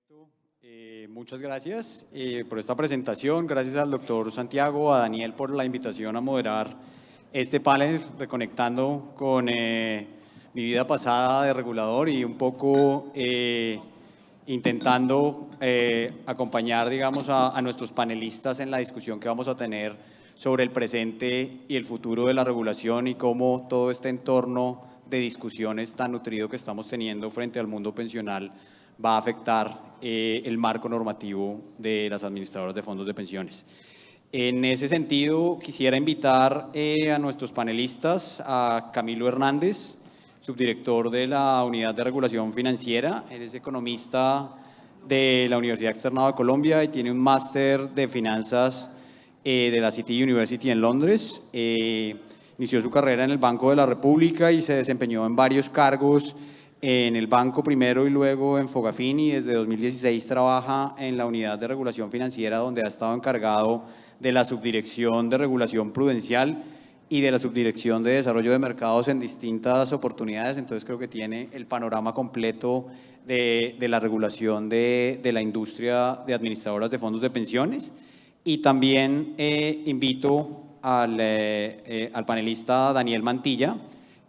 Perfecto. Muchas gracias por esta presentación. Gracias al doctor Santiago, a Daniel por la invitación a moderar este panel, reconectando con mi vida pasada de regulador y un poco intentando acompañar, digamos, a nuestros panelistas en la discusión que vamos a tener sobre el presente y el futuro de la regulación y cómo todo este entorno de discusiones tan nutrido que estamos teniendo frente al mundo pensional va a afectar el marco normativo de las administradoras de fondos de pensiones. En ese sentido, quisiera invitar a nuestros panelistas, a Camilo Hernández, subdirector de la Unidad de Regulación Financiera. Él es economista de la Universidad Externado de Colombia y tiene un máster de finanzas de la City University en Londres. Inició su carrera en el Banco de la República y se desempeñó en varios cargos en el banco primero y luego en Fogafín, y desde 2016 trabaja en la Unidad de Regulación Financiera, donde ha estado encargado de la Subdirección de Regulación Prudencial y de la Subdirección de Desarrollo de Mercados en distintas oportunidades. Entonces creo que tiene el panorama completo de la regulación de la industria de administradoras de fondos de pensiones. Y también invito al panelista Daniel Mantilla,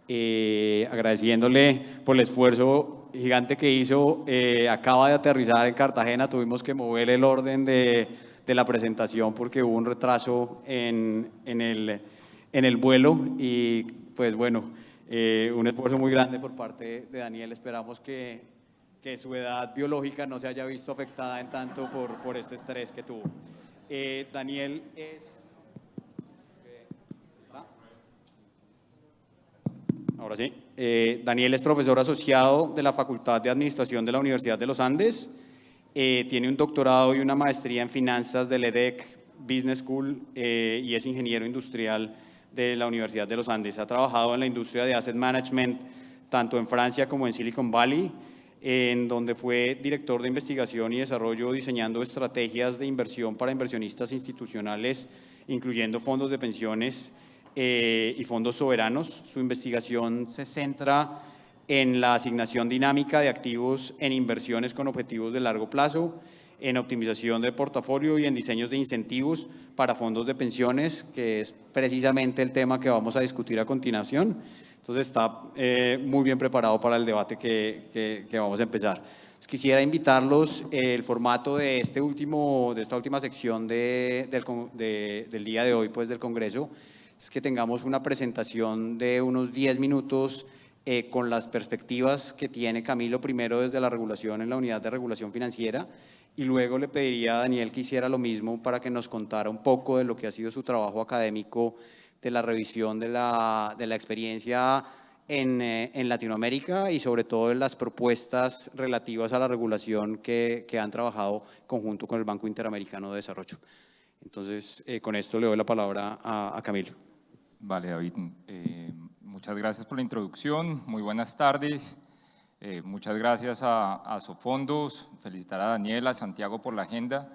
agradeciéndole por el esfuerzo gigante que hizo. Acaba de aterrizar en Cartagena, tuvimos que mover el orden de la presentación porque hubo un retraso en el vuelo y pues bueno, un esfuerzo muy grande por parte de Daniel. Esperamos que su edad biológica no se haya visto afectada en tanto por este estrés que tuvo. Daniel es... Ahora sí. Daniel es profesor asociado de la Facultad de Administración de la Universidad de los Andes. Tiene un doctorado y una maestría en finanzas del EDEC Business School y es ingeniero industrial de la Universidad de los Andes. Ha trabajado en la industria de asset management tanto en Francia como en Silicon Valley, en donde fue director de investigación y desarrollo diseñando estrategias de inversión para inversionistas institucionales, incluyendo fondos de pensiones y fondos soberanos. Su investigación se centra en la asignación dinámica de activos en inversiones con objetivos de largo plazo, en optimización del portafolio y en diseños de incentivos para fondos de pensiones, que es precisamente el tema que vamos a discutir a continuación. Entonces está muy bien preparado para el debate que vamos a empezar. Quisiera invitarlos. El formato de esta última sección del día de hoy, pues del Congreso, es que tengamos una presentación de unos 10 minutos con las perspectivas que tiene Camilo, primero desde la regulación en la Unidad de Regulación Financiera, y luego le pediría a Daniel que hiciera lo mismo para que nos contara un poco de lo que ha sido su trabajo académico, de la revisión de la experiencia en Latinoamérica y sobre todo en las propuestas relativas a la regulación que han trabajado conjunto con el Banco Interamericano de Desarrollo. Entonces, con esto le doy la palabra a Camilo. Vale, David, muchas gracias por la introducción, muy buenas tardes, muchas gracias a Sofondos, felicitar a Daniela, a Santiago por la agenda.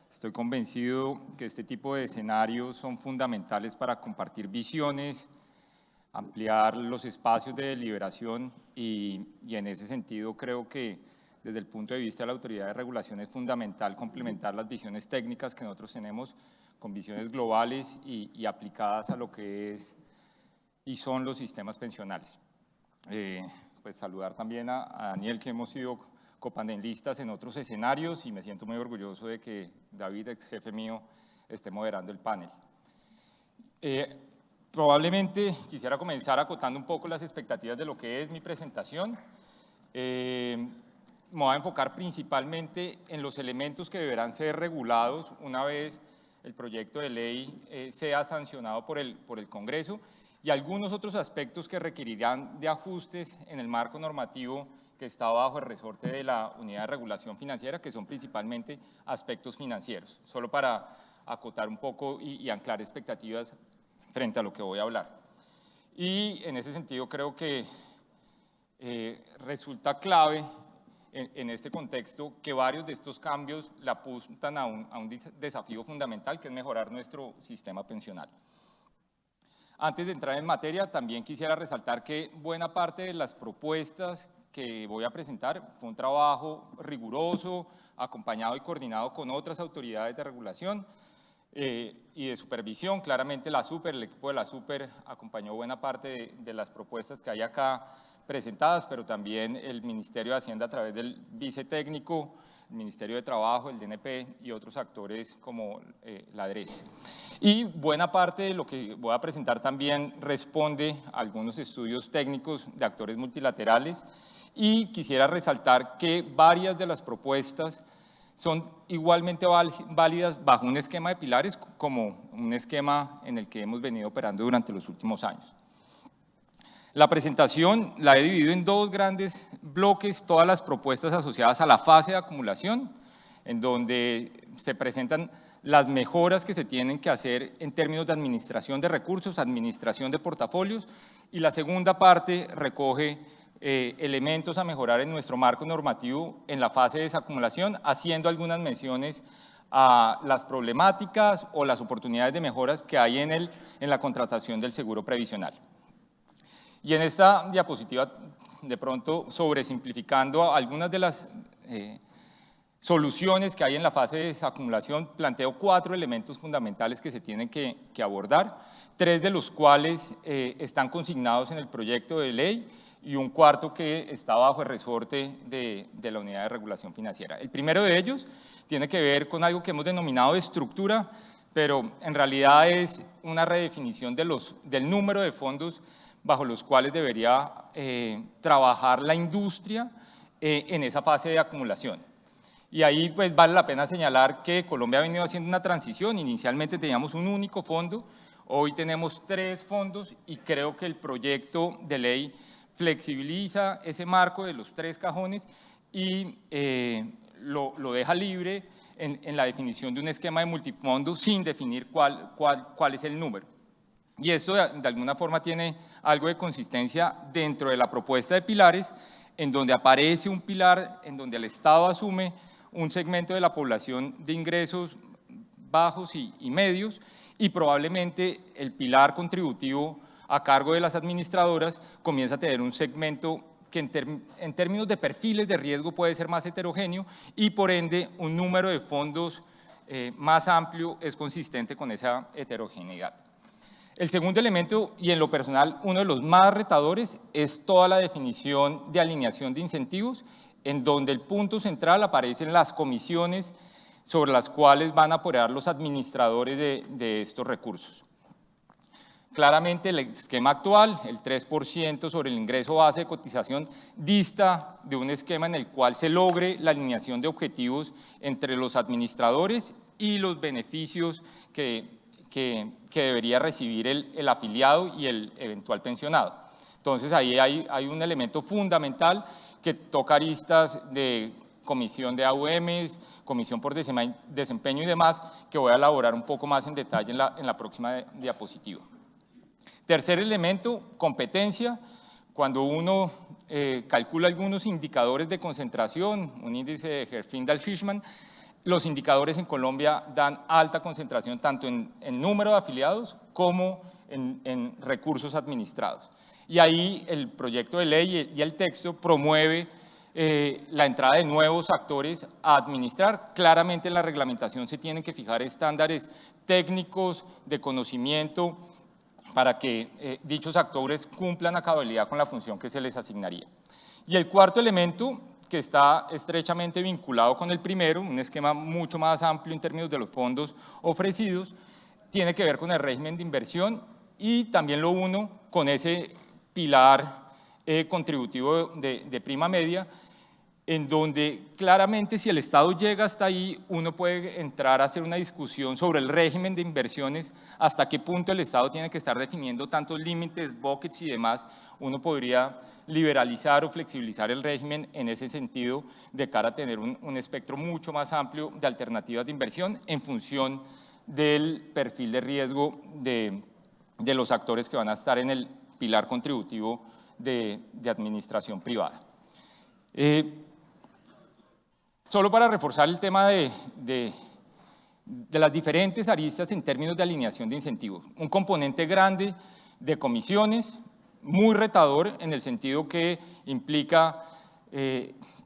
Estoy convencido que este tipo de escenarios son fundamentales para compartir visiones, ampliar los espacios de deliberación y en ese sentido creo que desde el punto de vista de la autoridad de regulación es fundamental complementar las visiones técnicas que nosotros tenemos con visiones globales y aplicadas a lo que es y son los sistemas pensionales. Pues saludar también a Daniel, que hemos sido copanelistas en otros escenarios y me siento muy orgulloso de que David, ex jefe mío, esté moderando el panel. Probablemente quisiera comenzar acotando un poco las expectativas de lo que es mi presentación. Me voy a enfocar principalmente en los elementos que deberán ser regulados una vez el proyecto de ley sea sancionado por el Congreso y algunos otros aspectos que requerirán de ajustes en el marco normativo que está bajo el resorte de la Unidad de Regulación Financiera, que son principalmente aspectos financieros. Solo para acotar un poco y anclar expectativas frente a lo que voy a hablar. Y en ese sentido creo que resulta clave en este contexto que varios de estos cambios le apuntan a un desafío fundamental, que es mejorar nuestro sistema pensional. Antes de entrar en materia, también quisiera resaltar que buena parte de las propuestas que voy a presentar fue un trabajo riguroso, acompañado y coordinado con otras autoridades de regulación y de supervisión. Claramente el equipo de la Super acompañó buena parte de las propuestas que hay acá presentadas, pero también el Ministerio de Hacienda a través del vicetécnico, el Ministerio de Trabajo, el DNP y otros actores como la DRES. Y buena parte de lo que voy a presentar también responde a algunos estudios técnicos de actores multilaterales y quisiera resaltar que varias de las propuestas son igualmente válidas bajo un esquema de pilares como un esquema en el que hemos venido operando durante los últimos años. La presentación la he dividido en dos grandes bloques, todas las propuestas asociadas a la fase de acumulación, en donde se presentan las mejoras que se tienen que hacer en términos de administración de recursos, administración de portafolios, y la segunda parte recoge elementos a mejorar en nuestro marco normativo en la fase de desacumulación, haciendo algunas menciones a las problemáticas o las oportunidades de mejoras que hay en la contratación del seguro previsional. Y en esta diapositiva, de pronto, sobresimplificando algunas de las soluciones que hay en la fase de desacumulación, planteo 4 elementos fundamentales que se tienen que abordar, 3 de los cuales están consignados en el proyecto de ley y un cuarto que está bajo el resorte de la Unidad de Regulación Financiera. El primero de ellos tiene que ver con algo que hemos denominado de estructura, pero en realidad es una redefinición del número de fondos bajo los cuales debería trabajar la industria en esa fase de acumulación. Y ahí pues vale la pena señalar que Colombia ha venido haciendo una transición. Inicialmente teníamos un único fondo, hoy tenemos 3 fondos y creo que el proyecto de ley flexibiliza ese marco de los 3 cajones y lo deja libre en la definición de un esquema de multifondo sin definir cuál es el número. Y esto de alguna forma tiene algo de consistencia dentro de la propuesta de pilares, en donde aparece un pilar en donde el Estado asume un segmento de la población de ingresos bajos y medios, y probablemente el pilar contributivo a cargo de las administradoras comienza a tener un segmento que en términos de perfiles de riesgo puede ser más heterogéneo y por ende un número de fondos más amplio es consistente con esa heterogeneidad. El segundo elemento, y en lo personal uno de los más retadores, es toda la definición de alineación de incentivos, en donde el punto central aparecen las comisiones sobre las cuales van a apoyar los administradores de estos recursos. Claramente el esquema actual, el 3% sobre el ingreso base de cotización, dista de un esquema en el cual se logre la alineación de objetivos entre los administradores y los beneficios que debería recibir el afiliado y el eventual pensionado. Entonces ahí hay un elemento fundamental que toca aristas de comisión de AUMs, comisión por desempeño y demás, que voy a elaborar un poco más en detalle en la próxima diapositiva. Tercer elemento, competencia. Cuando uno calcula algunos indicadores de concentración, un índice de Herfindahl-Hirschman, los indicadores en Colombia dan alta concentración tanto en número de afiliados como en recursos administrados. Y ahí el proyecto de ley y el texto promueve la entrada de nuevos actores a administrar. Claramente en la reglamentación se tienen que fijar estándares técnicos de conocimiento para que dichos actores cumplan a cabalidad con la función que se les asignaría. Y el cuarto elemento, que está estrechamente vinculado con el primero, un esquema mucho más amplio en términos de los fondos ofrecidos, tiene que ver con el régimen de inversión y también lo uno con ese pilar contributivo de prima media, en donde claramente si el Estado llega hasta ahí, uno puede entrar a hacer una discusión sobre el régimen de inversiones, hasta qué punto el Estado tiene que estar definiendo tantos límites, buckets y demás. Uno podría liberalizar o flexibilizar el régimen en ese sentido de cara a tener un espectro mucho más amplio de alternativas de inversión en función del perfil de riesgo de los actores que van a estar en el pilar contributivo de administración privada. Solo para reforzar el tema de las diferentes aristas en términos de alineación de incentivos. Un componente grande de comisiones, muy retador en el sentido que implica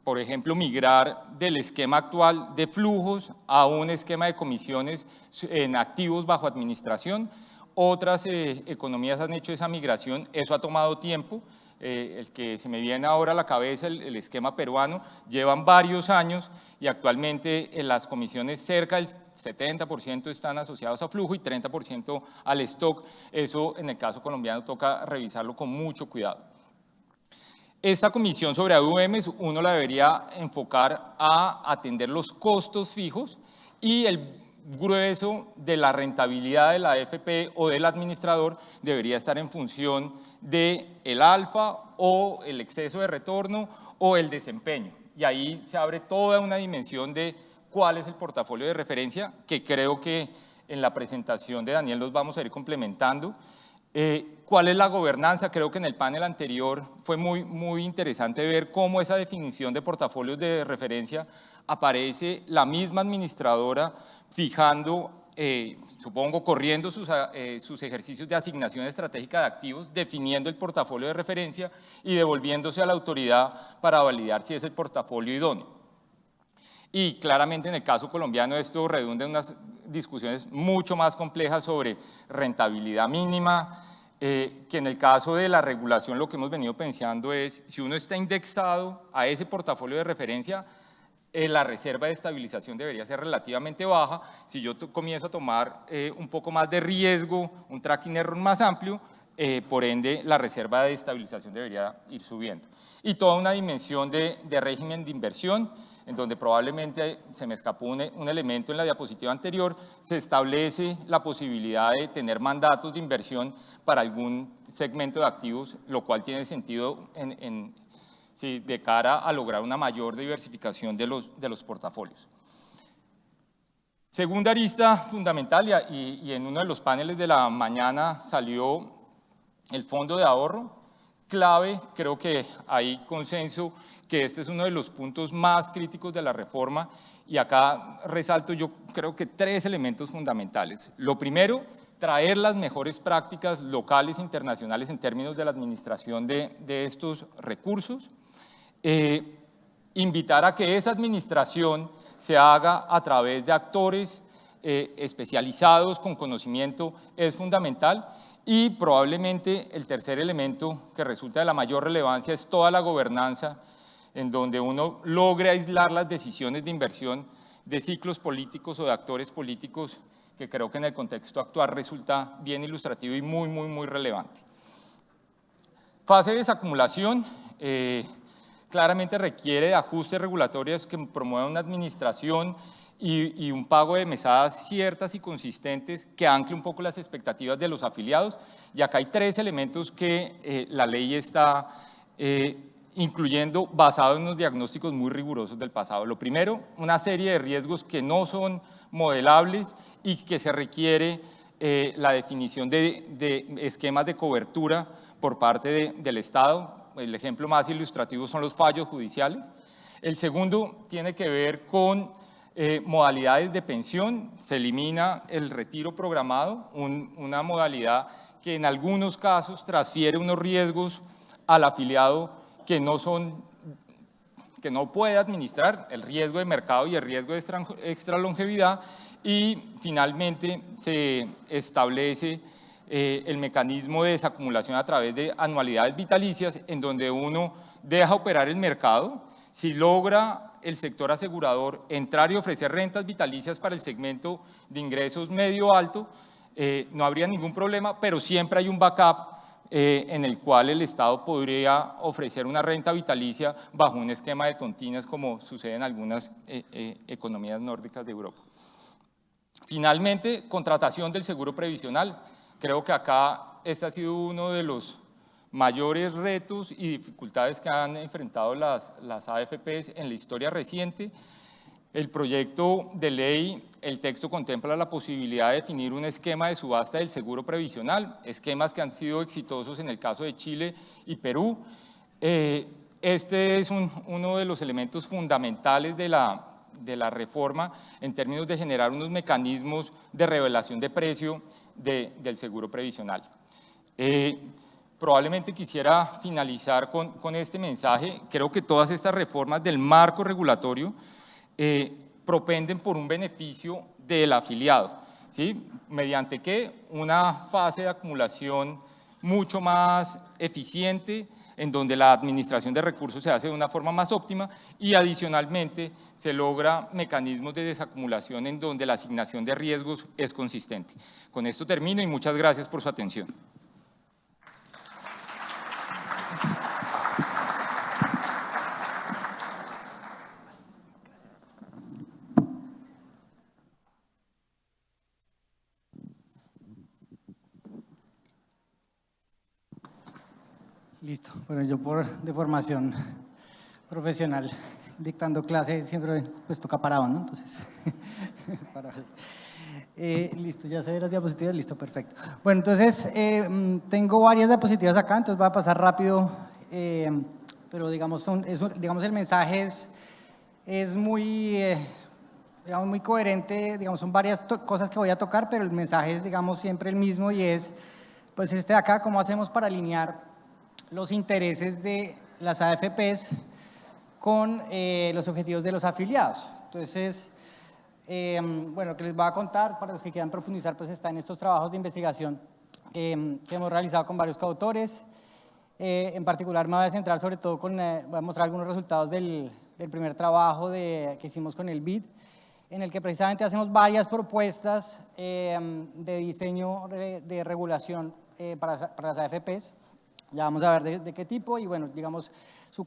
por ejemplo, migrar del esquema actual de flujos a un esquema de comisiones en activos bajo administración. Otras economías han hecho esa migración, eso ha tomado tiempo. El que se me viene ahora a la cabeza, el esquema peruano, llevan varios años y actualmente en las comisiones cerca del 70% están asociados a flujo y 30% al stock. Eso en el caso colombiano toca revisarlo con mucho cuidado. Esta comisión sobre AUMs uno la debería enfocar a atender los costos fijos y el grueso de la rentabilidad de la AFP o del administrador debería estar en función del alfa o el exceso de retorno o el desempeño. Y ahí se abre toda una dimensión de cuál es el portafolio de referencia, que creo que en la presentación de Daniel los vamos a ir complementando. ¿Cuál es la gobernanza? Creo que en el panel anterior fue muy interesante ver cómo esa definición de portafolios de referencia aparece la misma administradora fijando, supongo, corriendo sus ejercicios de asignación estratégica de activos, definiendo el portafolio de referencia y devolviéndose a la autoridad para validar si es el portafolio idóneo. Y claramente en el caso colombiano esto redunda en unas discusiones mucho más complejas sobre rentabilidad mínima, que en el caso de la regulación lo que hemos venido pensando es, si uno está indexado a ese portafolio de referencia, la reserva de estabilización debería ser relativamente baja. Si yo comienzo a tomar un poco más de riesgo, un tracking error más amplio, por ende la reserva de estabilización debería ir subiendo. Y toda una dimensión de régimen de inversión, en donde probablemente se me escapó un elemento en la diapositiva anterior, se establece la posibilidad de tener mandatos de inversión para algún segmento de activos, lo cual tiene sentido de cara a lograr una mayor diversificación de los portafolios. Segunda arista fundamental, y en uno de los paneles de la mañana salió el fondo de ahorro, clave, creo que hay consenso que este es uno de los puntos más críticos de la reforma y acá resalto yo creo que 3 elementos fundamentales. Lo primero, traer las mejores prácticas locales e internacionales en términos de la administración de estos recursos. Invitar a que esa administración se haga a través de actores especializados con conocimiento es fundamental. Y probablemente el tercer elemento que resulta de la mayor relevancia es toda la gobernanza, en donde uno logre aislar las decisiones de inversión de ciclos políticos o de actores políticos, que creo que en el contexto actual resulta bien ilustrativo y muy relevante. Fase de desacumulación, claramente requiere de ajustes regulatorios que promuevan una administración y un pago de mesadas ciertas y consistentes que ancle un poco las expectativas de los afiliados. Y acá hay 3 elementos que la ley está incluyendo basado en unos diagnósticos muy rigurosos del pasado. Lo primero, una serie de riesgos que no son modelables y que se requiere la definición de esquemas de cobertura por parte del Estado. El ejemplo más ilustrativo son los fallos judiciales. El segundo tiene que ver con modalidades de pensión. Se elimina el retiro programado, una modalidad que en algunos casos transfiere unos riesgos al afiliado que no puede administrar, el riesgo de mercado y el riesgo de extra longevidad. Y finalmente se establece el mecanismo de desacumulación a través de anualidades vitalicias, en donde uno deja operar el mercado. Si logra el sector asegurador entrar y ofrecer rentas vitalicias para el segmento de ingresos medio-alto, no habría ningún problema, pero siempre hay un backup en el cual el Estado podría ofrecer una renta vitalicia bajo un esquema de tontinas, como sucede en algunas economías nórdicas de Europa. Finalmente, contratación del seguro previsional. Creo que acá este ha sido uno de los mayores retos y dificultades que han enfrentado las AFPs en la historia reciente. El proyecto de ley, el texto contempla la posibilidad de definir un esquema de subasta del seguro previsional, esquemas que han sido exitosos en el caso de Chile y Perú. Este es uno de los elementos fundamentales de la reforma en términos de generar unos mecanismos de revelación de precio del seguro previsional. Probablemente quisiera finalizar con este mensaje. Creo que todas estas reformas del marco regulatorio propenden por un beneficio del afiliado, ¿sí? ¿Mediante qué? Una fase de acumulación mucho más eficiente, en donde la administración de recursos se hace de una forma más óptima y adicionalmente se logra mecanismos de desacumulación en donde la asignación de riesgos es consistente. Con esto termino y muchas gracias por su atención. Listo. Bueno, yo de formación profesional, dictando clase, siempre pues toca parado, ¿no? Entonces, listo, ya se ve las diapositivas, listo, perfecto. Bueno, entonces, tengo varias diapositivas acá, entonces voy a pasar rápido, pero digamos, el mensaje es muy, digamos, muy coherente, digamos, son varias cosas que voy a tocar, pero el mensaje es, digamos, siempre el mismo y es, pues de acá, ¿cómo hacemos para alinear los intereses de las AFPs con los objetivos de los afiliados? Entonces, bueno, lo que les voy a contar, para los que quieran profundizar, pues está en estos trabajos de investigación que hemos realizado con varios coautores. En particular me voy a centrar sobre todo voy a mostrar algunos resultados del primer trabajo que hicimos con el BID, en el que precisamente hacemos varias propuestas de diseño de regulación para las AFPs. Ya vamos a ver de qué tipo y bueno, digamos, su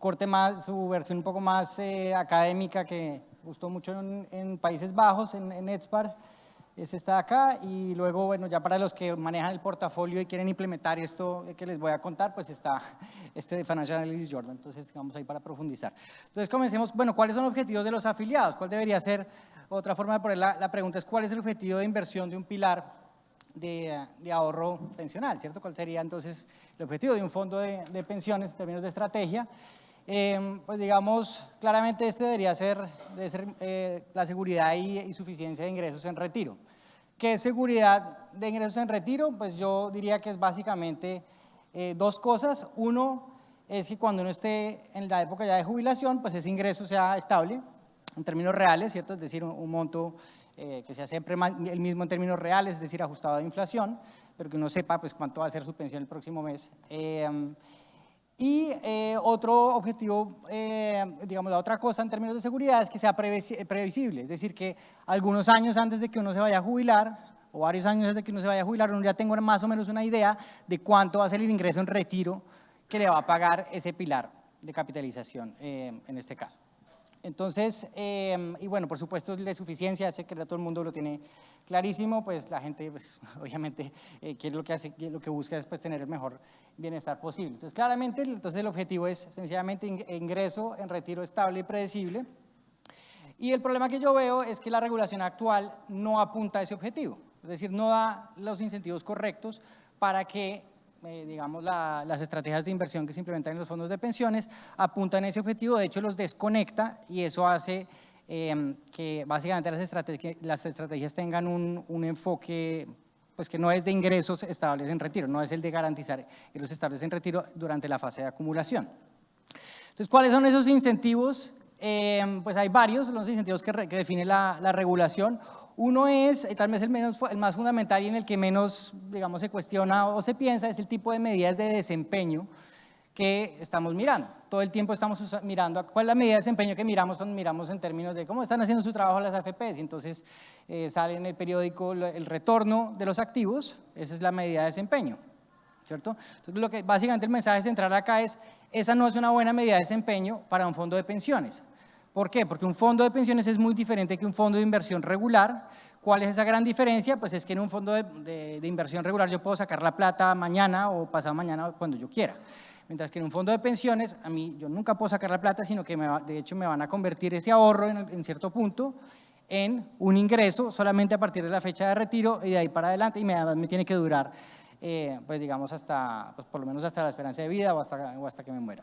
versión un poco más académica que gustó mucho en Países Bajos, en ETSPAR, es esta de acá, y luego, bueno, ya para los que manejan el portafolio y quieren implementar esto que les voy a contar, pues está este de Financial Analysis Jordan, entonces vamos ahí para profundizar. Entonces comencemos, bueno, ¿cuáles son los objetivos de los afiliados? ¿Cuál debería ser? Otra forma de poner la pregunta es, ¿cuál es el objetivo de inversión de un pilar de ahorro pensional, ¿cierto? ¿Cuál sería entonces el objetivo de un fondo de pensiones en términos de estrategia? Pues digamos, claramente este debería ser la seguridad y suficiencia de ingresos en retiro. ¿Qué es seguridad de ingresos en retiro? Pues yo diría que es básicamente dos cosas. Uno es que cuando uno esté en la época ya de jubilación, pues ese ingreso sea estable en términos reales, ¿cierto? Es decir, un monto que sea siempre el mismo en términos reales, es decir, ajustado a inflación, pero que uno sepa pues cuánto va a ser su pensión el próximo mes. Otro objetivo, digamos, la otra cosa en términos de seguridad es que sea previsible, es decir, que algunos años antes de que uno se vaya a jubilar, o varios años antes de que uno se vaya a jubilar, uno ya tenga más o menos una idea de cuánto va a ser el ingreso en retiro que le va a pagar ese pilar de capitalización en este caso. Entonces, y bueno, por supuesto, de suficiencia, sé que todo el mundo lo tiene clarísimo, pues la gente, pues, obviamente, quiere lo que busca es pues, tener el mejor bienestar posible. Entonces, claramente, el objetivo es sencillamente ingreso en retiro estable y predecible. Y el problema que yo veo es que la regulación actual no apunta a ese objetivo, es decir, no da los incentivos correctos para que digamos, las estrategias de inversión que se implementan en los fondos de pensiones apuntan a ese objetivo, de hecho los desconecta y eso hace que básicamente las estrategias tengan un enfoque pues que no es de ingresos estables en retiro, no es el de garantizar ingresos estables en retiro durante la fase de acumulación. Entonces, ¿cuáles son esos incentivos? Pues hay varios, los incentivos que define la regulación. Uno es, tal vez el más fundamental y en el que menos, digamos, se cuestiona o se piensa, es el tipo de medidas de desempeño que estamos mirando. Todo el tiempo estamos mirando cuál es la medida de desempeño que miramos cuando miramos en términos de cómo están haciendo su trabajo las AFPs. Entonces, sale en el periódico el retorno de los activos, esa es la medida de desempeño, ¿cierto? Entonces, básicamente el mensaje central acá es, esa no es una buena medida de desempeño para un fondo de pensiones. ¿Por qué? Porque un fondo de pensiones es muy diferente que un fondo de inversión regular. ¿Cuál es esa gran diferencia? Pues es que en un fondo de inversión regular yo puedo sacar la plata mañana o pasado mañana cuando yo quiera. Mientras que en un fondo de pensiones, yo nunca puedo sacar la plata, sino que de hecho me van a convertir ese ahorro en cierto punto en un ingreso solamente a partir de la fecha de retiro y de ahí para adelante y me tiene que durar, pues digamos, pues por lo menos hasta la esperanza de vida o hasta que me muera.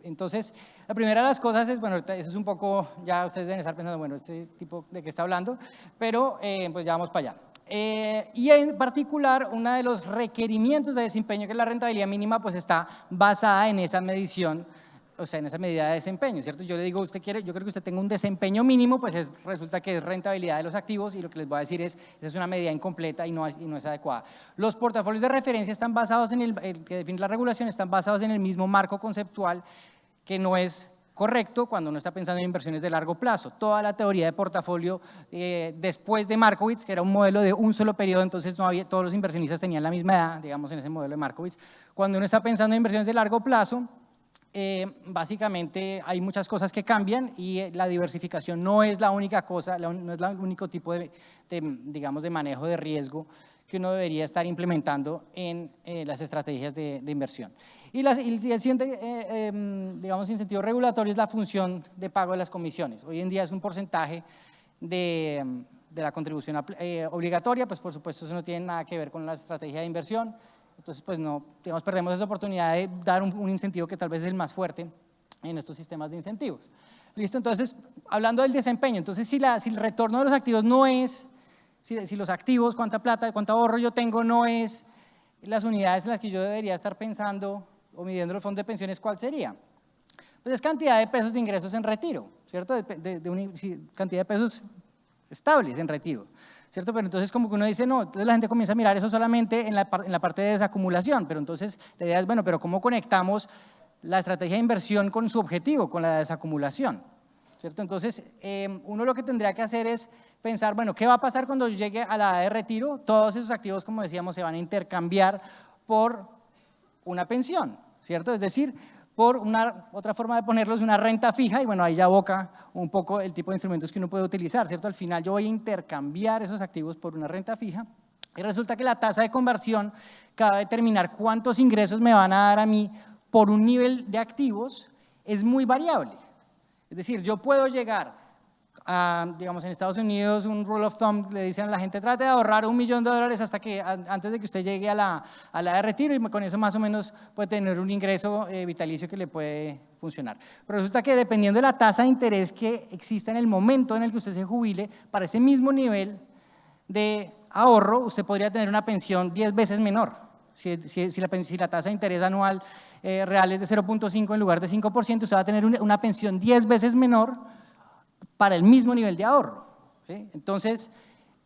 Entonces, la primera de las cosas es, bueno, eso es un poco, ya ustedes deben estar pensando, bueno, este tipo de qué está hablando, pero pues ya vamos para allá. Y en particular, uno de los requerimientos de desempeño, que es la rentabilidad mínima, pues está basada en esa medición, o sea, en esa medida de desempeño, ¿cierto? Yo le digo, usted quiere, yo creo que usted tenga un desempeño mínimo, pues resulta que es rentabilidad de los activos, y lo que les voy a decir es, esa es una medida incompleta y no es adecuada. Los portafolios de referencia están basados en el que define la regulación, están basados en el mismo marco conceptual, que no es correcto cuando uno está pensando en inversiones de largo plazo. Toda la teoría de portafolio después de Markowitz, que era un modelo de un solo periodo, entonces no había, todos los inversionistas tenían la misma edad, digamos, en ese modelo de Markowitz. Cuando uno está pensando en inversiones de largo plazo, básicamente hay muchas cosas que cambian y la diversificación no es la única cosa, no es el único tipo digamos, de manejo de riesgo que uno debería estar implementando en las estrategias de inversión. Y el siguiente, digamos, incentivo regulatorio es la función de pago de las comisiones. Hoy en día es un porcentaje de la contribución obligatoria, pues por supuesto eso no tiene nada que ver con la estrategia de inversión. Entonces, pues no, digamos, perdemos esa oportunidad de dar un incentivo que tal vez es el más fuerte en estos sistemas de incentivos. ¿Listo? Entonces, hablando del desempeño, entonces si el retorno de los activos no es, si los activos, cuánta plata, cuánto ahorro yo tengo, no es las unidades en las que yo debería estar pensando o midiendo el fondo de pensiones, ¿cuál sería? Pues es cantidad de pesos de ingresos en retiro, ¿cierto? Cantidad de pesos estables en retiro, ¿cierto? Pero entonces como que uno dice, no, entonces la gente comienza a mirar eso solamente en la parte de desacumulación, pero entonces la idea es, bueno, pero ¿cómo conectamos la estrategia de inversión con su objetivo, con la desacumulación? ¿Cierto? Entonces, uno lo que tendría que hacer es pensar, bueno, ¿qué va a pasar cuando yo llegue a la edad de retiro? Todos esos activos, como decíamos, se van a intercambiar por una pensión, ¿cierto? Es decir, por otra forma de ponerlo es una renta fija, y bueno, ahí ya aboca un poco el tipo de instrumentos que uno puede utilizar, ¿cierto? Al final yo voy a intercambiar esos activos por una renta fija, y resulta que la tasa de conversión que va a determinar cuántos ingresos me van a dar a mí por un nivel de activos es muy variable. Es decir, yo puedo llegar a, digamos, en Estados Unidos, un rule of thumb, le dicen a la gente, trate de ahorrar $1 millón hasta que, antes de que usted llegue a la edad de retiro, y con eso más o menos puede tener un ingreso vitalicio que le puede funcionar. Pero resulta que dependiendo de la tasa de interés que exista en el momento en el que usted se jubile, para ese mismo nivel de ahorro, usted podría tener una pensión 10 veces menor. Si la tasa de interés anual real es de 0.5 en lugar de 5%, usted va a tener una pensión 10 veces menor para el mismo nivel de ahorro, ¿sí? Entonces,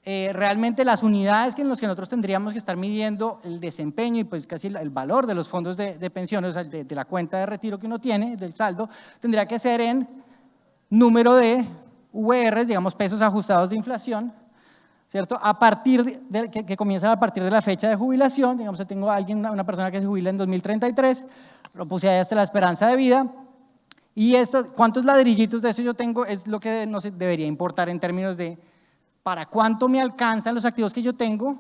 realmente las unidades en las que nosotros tendríamos que estar midiendo el desempeño y pues casi el valor de los fondos de pensiones, o sea, de la cuenta de retiro que uno tiene, del saldo, tendría que ser en número de VRs, digamos pesos ajustados de inflación, ¿cierto? A partir que comienzan a partir de la fecha de jubilación, digamos, tengo a alguien, una persona que se jubila en 2033, lo puse ahí hasta la esperanza de vida, y cuántos ladrillitos de eso yo tengo es lo que nos debería importar en términos de para cuánto me alcanzan los activos que yo tengo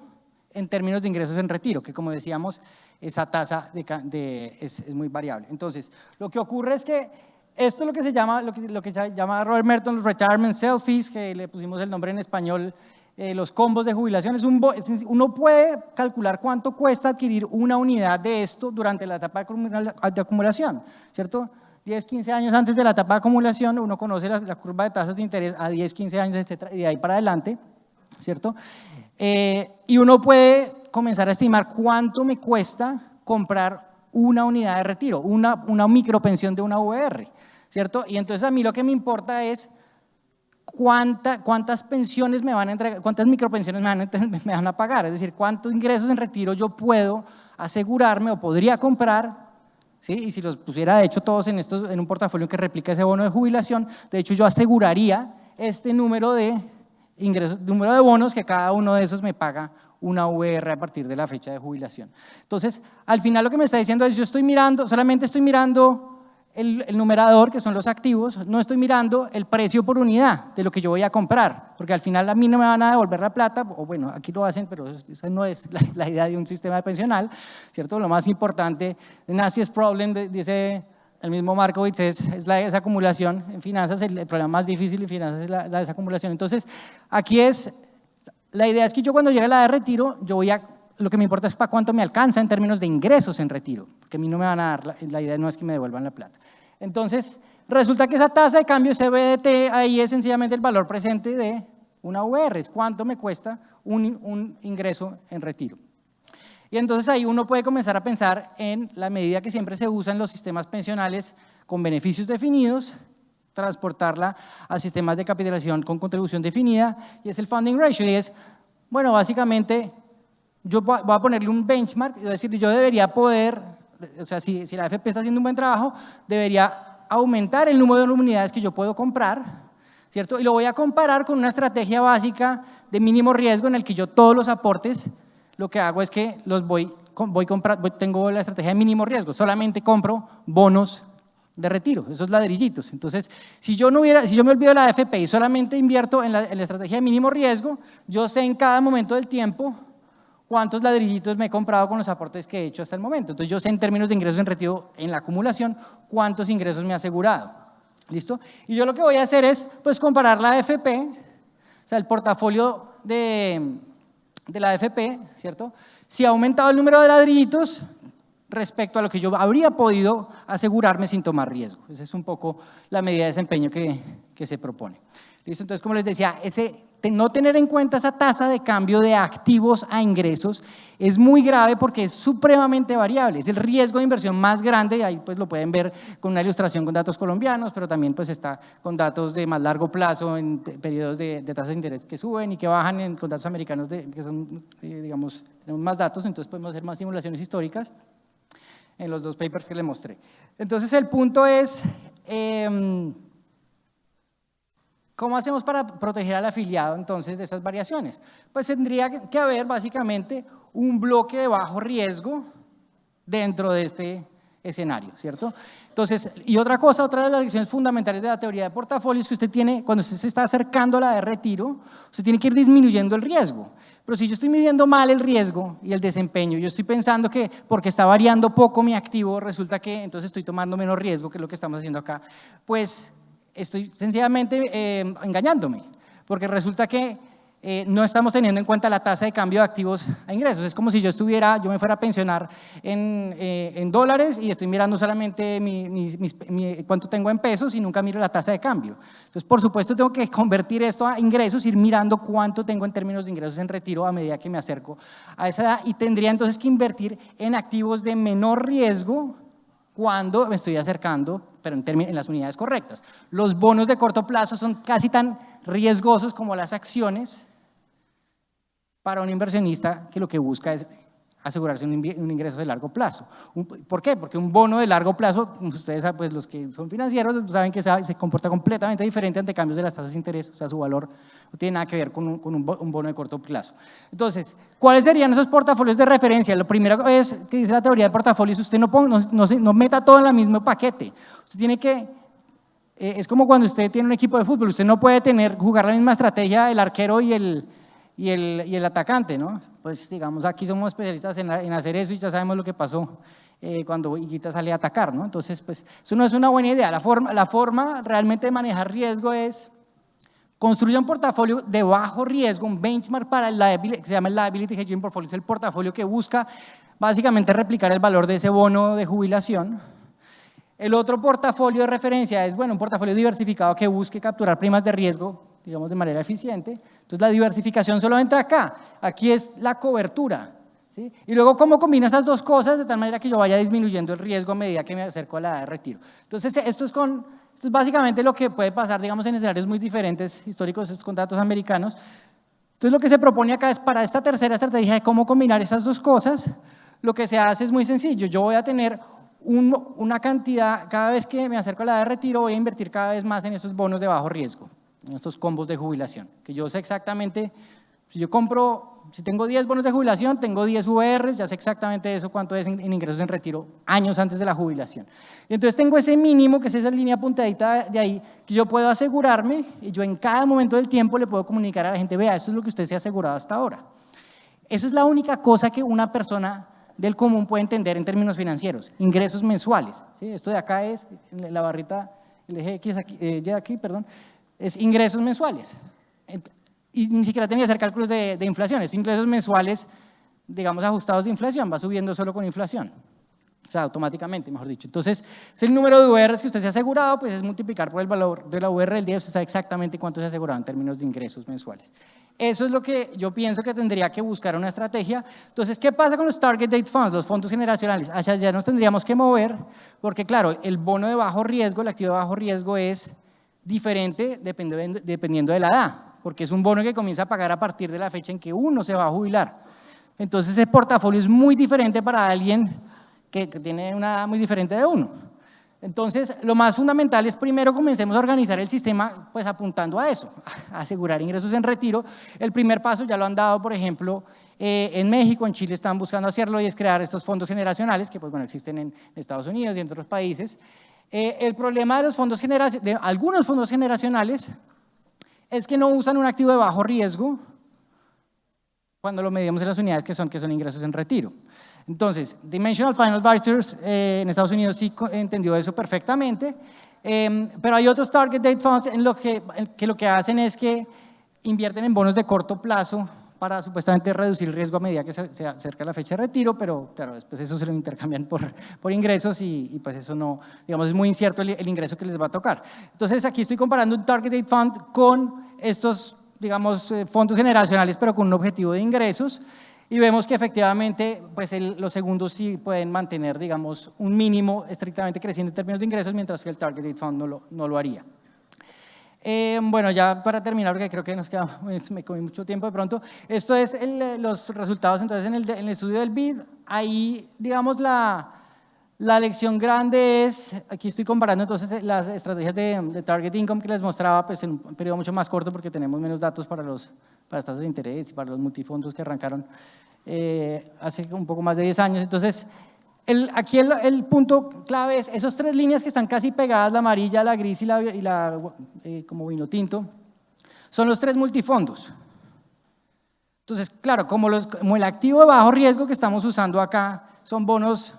en términos de ingresos en retiro, que como decíamos, esa tasa es muy variable. Entonces, lo que ocurre es que esto es lo que se llama, lo que llama Robert Merton los retirement selfies, que le pusimos el nombre en español, los combos de jubilación. Uno puede calcular cuánto cuesta adquirir una unidad de esto durante la etapa de acumulación, ¿cierto? 10, 15 años antes de la etapa de acumulación, uno conoce la curva de tasas de interés a 10, 15 años, etcétera, y de ahí para adelante, ¿cierto? Y uno puede comenzar a estimar cuánto me cuesta comprar una unidad de retiro, una micropensión de una VR, ¿cierto? Y entonces a mí lo que me importa es cuántas pensiones me van a entregar, cuántas micropensiones me van a pagar, es decir, cuántos ingresos en retiro yo puedo asegurarme o podría comprar, ¿sí? Y si los pusiera de hecho todos en un portafolio que replica ese bono de jubilación, de hecho yo aseguraría este número de ingresos, número de bonos que cada uno de esos me paga una VR a partir de la fecha de jubilación. Entonces, al final lo que me está diciendo es, yo solamente estoy mirando el numerador, que son los activos, no estoy mirando el precio por unidad de lo que yo voy a comprar, porque al final a mí no me van a devolver la plata, o bueno, aquí lo hacen, pero esa no es la idea de un sistema pensional, ¿cierto? Lo más importante, the nastiest problem, dice el mismo Markowitz, es la desacumulación en finanzas, el problema más difícil en finanzas es la desacumulación. Entonces, aquí la idea es que yo cuando llegue a la edad de retiro, lo que me importa es para cuánto me alcanza en términos de ingresos en retiro, porque a mí no me van a dar, la idea no es que me devuelvan la plata. Entonces, resulta que esa tasa de cambio, ese BDT, ahí es sencillamente el valor presente de una VR, es cuánto me cuesta un ingreso en retiro. Y entonces ahí uno puede comenzar a pensar en la medida que siempre se usa en los sistemas pensionales con beneficios definidos, transportarla a sistemas de capitalización con contribución definida, y es el funding ratio, y es, bueno, básicamente, yo voy a ponerle un benchmark, es decir, yo debería poder, o sea, si la AFP está haciendo un buen trabajo, debería aumentar el número de unidades que yo puedo comprar, ¿cierto? Y lo voy a comparar con una estrategia básica de mínimo riesgo en el que yo todos los aportes, lo que hago es que los tengo la estrategia de mínimo riesgo, solamente compro bonos de retiro, esos ladrillitos. Entonces, si yo me olvido de la AFP y solamente invierto en la estrategia de mínimo riesgo, yo sé en cada momento del tiempo cuántos ladrillitos me he comprado con los aportes que he hecho hasta el momento. Entonces, yo sé en términos de ingresos en retiro en la acumulación cuántos ingresos me he asegurado. ¿Listo? Y yo lo que voy a hacer es, pues, comparar la AFP, o sea, el portafolio de la AFP, ¿cierto? Si ha aumentado el número de ladrillitos respecto a lo que yo habría podido asegurarme sin tomar riesgo. Esa es un poco la medida de desempeño que se propone. ¿Listo? Entonces, como les decía, no tener en cuenta esa tasa de cambio de activos a ingresos es muy grave porque es supremamente variable. Es el riesgo de inversión más grande, y ahí pues lo pueden ver con una ilustración con datos colombianos, pero también pues está con datos de más largo plazo en periodos de tasas de interés que suben y que bajan con datos americanos que son, digamos, tenemos más datos, entonces podemos hacer más simulaciones históricas en los dos papers que les mostré. Entonces, el punto es, ¿cómo hacemos para proteger al afiliado entonces de esas variaciones? Pues tendría que haber básicamente un bloque de bajo riesgo dentro de este escenario, ¿cierto? Entonces, y otra de las lecciones fundamentales de la teoría de portafolios que usted tiene, cuando usted se está acercando a la de retiro, usted tiene que ir disminuyendo el riesgo. Pero si yo estoy midiendo mal el riesgo y el desempeño, yo estoy pensando que porque está variando poco mi activo, resulta que entonces estoy tomando menos riesgo, que es lo que estamos haciendo acá, pues estoy sencillamente engañándome, porque resulta que no estamos teniendo en cuenta la tasa de cambio de activos a ingresos. Es como si yo me fuera a pensionar en dólares y estoy mirando solamente cuánto tengo en pesos y nunca miro la tasa de cambio. Entonces, por supuesto, tengo que convertir esto a ingresos, ir mirando cuánto tengo en términos de ingresos en retiro a medida que me acerco a esa edad, y tendría entonces que invertir en activos de menor riesgo cuando me estoy acercando, pero en las unidades correctas. Los bonos de corto plazo son casi tan riesgosos como las acciones para un inversionista que lo que busca es asegurarse un ingreso de largo plazo. ¿Por qué? Porque un bono de largo plazo, ustedes saben, pues los que son financieros saben que se comporta completamente diferente ante cambios de las tasas de interés, o sea, su valor no tiene nada que ver con un bono de corto plazo. Entonces, ¿cuáles serían esos portafolios de referencia? Lo primero es que dice la teoría de portafolios, usted no meta todo en el mismo paquete. Usted tiene que, es como cuando usted tiene un equipo de fútbol, usted no puede jugar la misma estrategia el arquero y el atacante, ¿no? Pues digamos, aquí somos especialistas en hacer eso y ya sabemos lo que pasó cuando Higuita sale a atacar, ¿no? Entonces, pues eso no es una buena idea. La forma realmente de manejar riesgo es construir un portafolio de bajo riesgo, un benchmark para el liability, que se llama el Liability Hedging Portfolio, es el portafolio que busca básicamente replicar el valor de ese bono de jubilación. El otro portafolio de referencia es, bueno, un portafolio diversificado que busque capturar primas de riesgo, digamos, de manera eficiente. Entonces, la diversificación solo entra acá. Aquí es la cobertura, ¿sí? Y luego, ¿cómo combino esas dos cosas de tal manera que yo vaya disminuyendo el riesgo a medida que me acerco a la edad de retiro? Entonces, esto es básicamente lo que puede pasar, digamos, en escenarios muy diferentes, históricos, estos contratos americanos. Entonces, lo que se propone acá es, para esta tercera estrategia de cómo combinar esas dos cosas, lo que se hace es muy sencillo. Yo voy a tener una cantidad, cada vez que me acerco a la edad de retiro, voy a invertir cada vez más en estos bonos de bajo riesgo, en estos combos de jubilación, que yo sé exactamente, si tengo 10 bonos de jubilación, tengo 10 VRs, ya sé exactamente eso, cuánto es en ingresos en retiro, años antes de la jubilación. Y entonces tengo ese mínimo, que es esa línea puntadita de ahí, que yo puedo asegurarme, y yo en cada momento del tiempo le puedo comunicar a la gente, vea, esto es lo que usted se ha asegurado hasta ahora. Eso es la única cosa que una persona del común puede entender en términos financieros, ingresos mensuales, ¿sí? Esto de acá es, la barrita, el eje X aquí, Y aquí, perdón, es ingresos mensuales. Y ni siquiera tenía que hacer cálculos de inflación, es ingresos mensuales, digamos, ajustados de inflación, va subiendo solo con inflación. O sea, automáticamente, mejor dicho. Entonces, si el número de URs que usted se ha asegurado, pues es multiplicar por el valor de la UR del día, usted sabe exactamente cuánto se ha asegurado en términos de ingresos mensuales. Eso es lo que yo pienso que tendría que buscar una estrategia. Entonces, ¿qué pasa con los Target Date Funds, los fondos generacionales? Hacia allá nos tendríamos que mover, porque claro, el bono de bajo riesgo, el activo de bajo riesgo es diferente dependiendo de la edad, porque es un bono que comienza a pagar a partir de la fecha en que uno se va a jubilar. Entonces, ese portafolio es muy diferente para alguien que tiene una edad muy diferente de uno. Entonces, lo más fundamental es primero comencemos a organizar el sistema pues apuntando a eso, a asegurar ingresos en retiro. El primer paso ya lo han dado, por ejemplo, en México, en Chile están buscando hacerlo y es crear estos fondos generacionales que pues bueno, existen en Estados Unidos y en otros países. El problema de los fondos de algunos fondos generacionales es que no usan un activo de bajo riesgo cuando lo medimos en las unidades que son ingresos en retiro. Entonces, Dimensional Final Advisors en Estados Unidos sí entendió eso perfectamente, pero hay otros Target Date Funds en lo que hacen es que invierten en bonos de corto plazo para supuestamente reducir el riesgo a medida que se acerca la fecha de retiro, pero claro, después eso se lo intercambian por ingresos y pues eso no, digamos, es muy incierto el ingreso que les va a tocar. Entonces, aquí estoy comparando un Target Date Fund con estos, digamos, fondos generacionales, pero con un objetivo de ingresos. Y vemos que efectivamente pues los segundos sí pueden mantener, digamos, un mínimo estrictamente creciente en términos de ingresos, mientras que el Target Date Fund no lo haría. Bueno, ya para terminar, porque creo que me comí mucho tiempo de pronto, esto es los resultados entonces en el estudio del BID. Ahí, digamos, la lección grande es, aquí estoy comparando entonces las estrategias de Target Income que les mostraba pues, en un periodo mucho más corto porque tenemos menos datos para las tasas de interés y para los multifondos que arrancaron hace un poco más de 10 años. Entonces, aquí el punto clave es esas tres líneas que están casi pegadas, la amarilla, la gris y la como vino tinto, son los tres multifondos. Entonces, claro, como el activo de bajo riesgo que estamos usando acá son bonos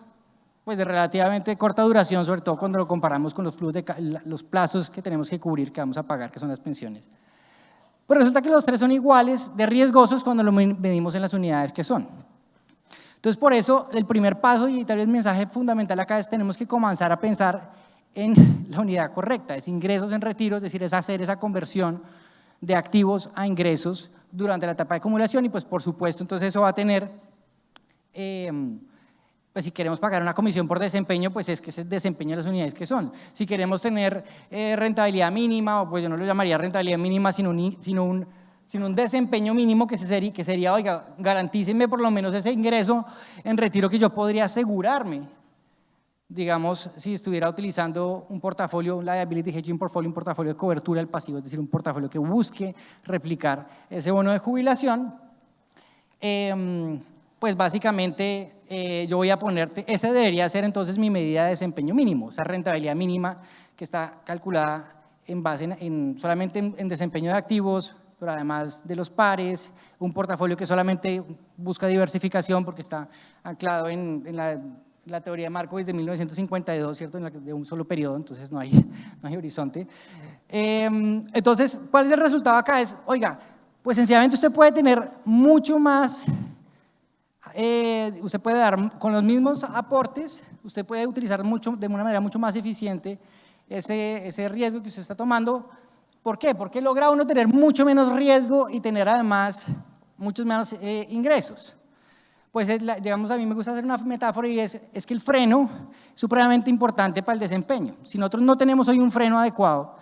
pues de relativamente corta duración, sobre todo cuando lo comparamos con los flujos los plazos que tenemos que cubrir, que vamos a pagar, que son las pensiones. Pero resulta que los tres son iguales de riesgosos cuando lo medimos en las unidades que son. Entonces, por eso, el primer paso y tal vez el mensaje fundamental acá es tenemos que comenzar a pensar en la unidad correcta, es ingresos en retiro, es decir, es hacer esa conversión de activos a ingresos durante la etapa de acumulación y pues por supuesto entonces eso va a tener, pues si queremos pagar una comisión por desempeño, pues es que es el desempeño de las unidades que son. Si queremos tener rentabilidad mínima, o pues yo no lo llamaría rentabilidad mínima, sino un desempeño mínimo que sería, oiga, garantícenme por lo menos ese ingreso en retiro que yo podría asegurarme, digamos, si estuviera utilizando un portafolio, un liability hedging portfolio, un portafolio de cobertura del pasivo, es decir, un portafolio que busque replicar ese bono de jubilación, pues básicamente yo voy a ponerte, ese debería ser entonces mi medida de desempeño mínimo, esa rentabilidad mínima que está calculada en base solamente en desempeño de activos, pero además de los pares, un portafolio que solamente busca diversificación porque está anclado en la teoría de Markowitz de 1952, ¿cierto? De un solo periodo, entonces no hay horizonte. Entonces, ¿cuál es el resultado acá? Es, oiga, pues sencillamente usted puede tener mucho más, usted puede dar con los mismos aportes, usted puede utilizar de una manera mucho más eficiente ese riesgo que usted está tomando. ¿Por qué? Porque logra uno tener mucho menos riesgo y tener además muchos menos ingresos. Pues digamos, a mí me gusta hacer una metáfora y es que el freno es supremamente importante para el desempeño. Si nosotros no tenemos hoy un freno adecuado,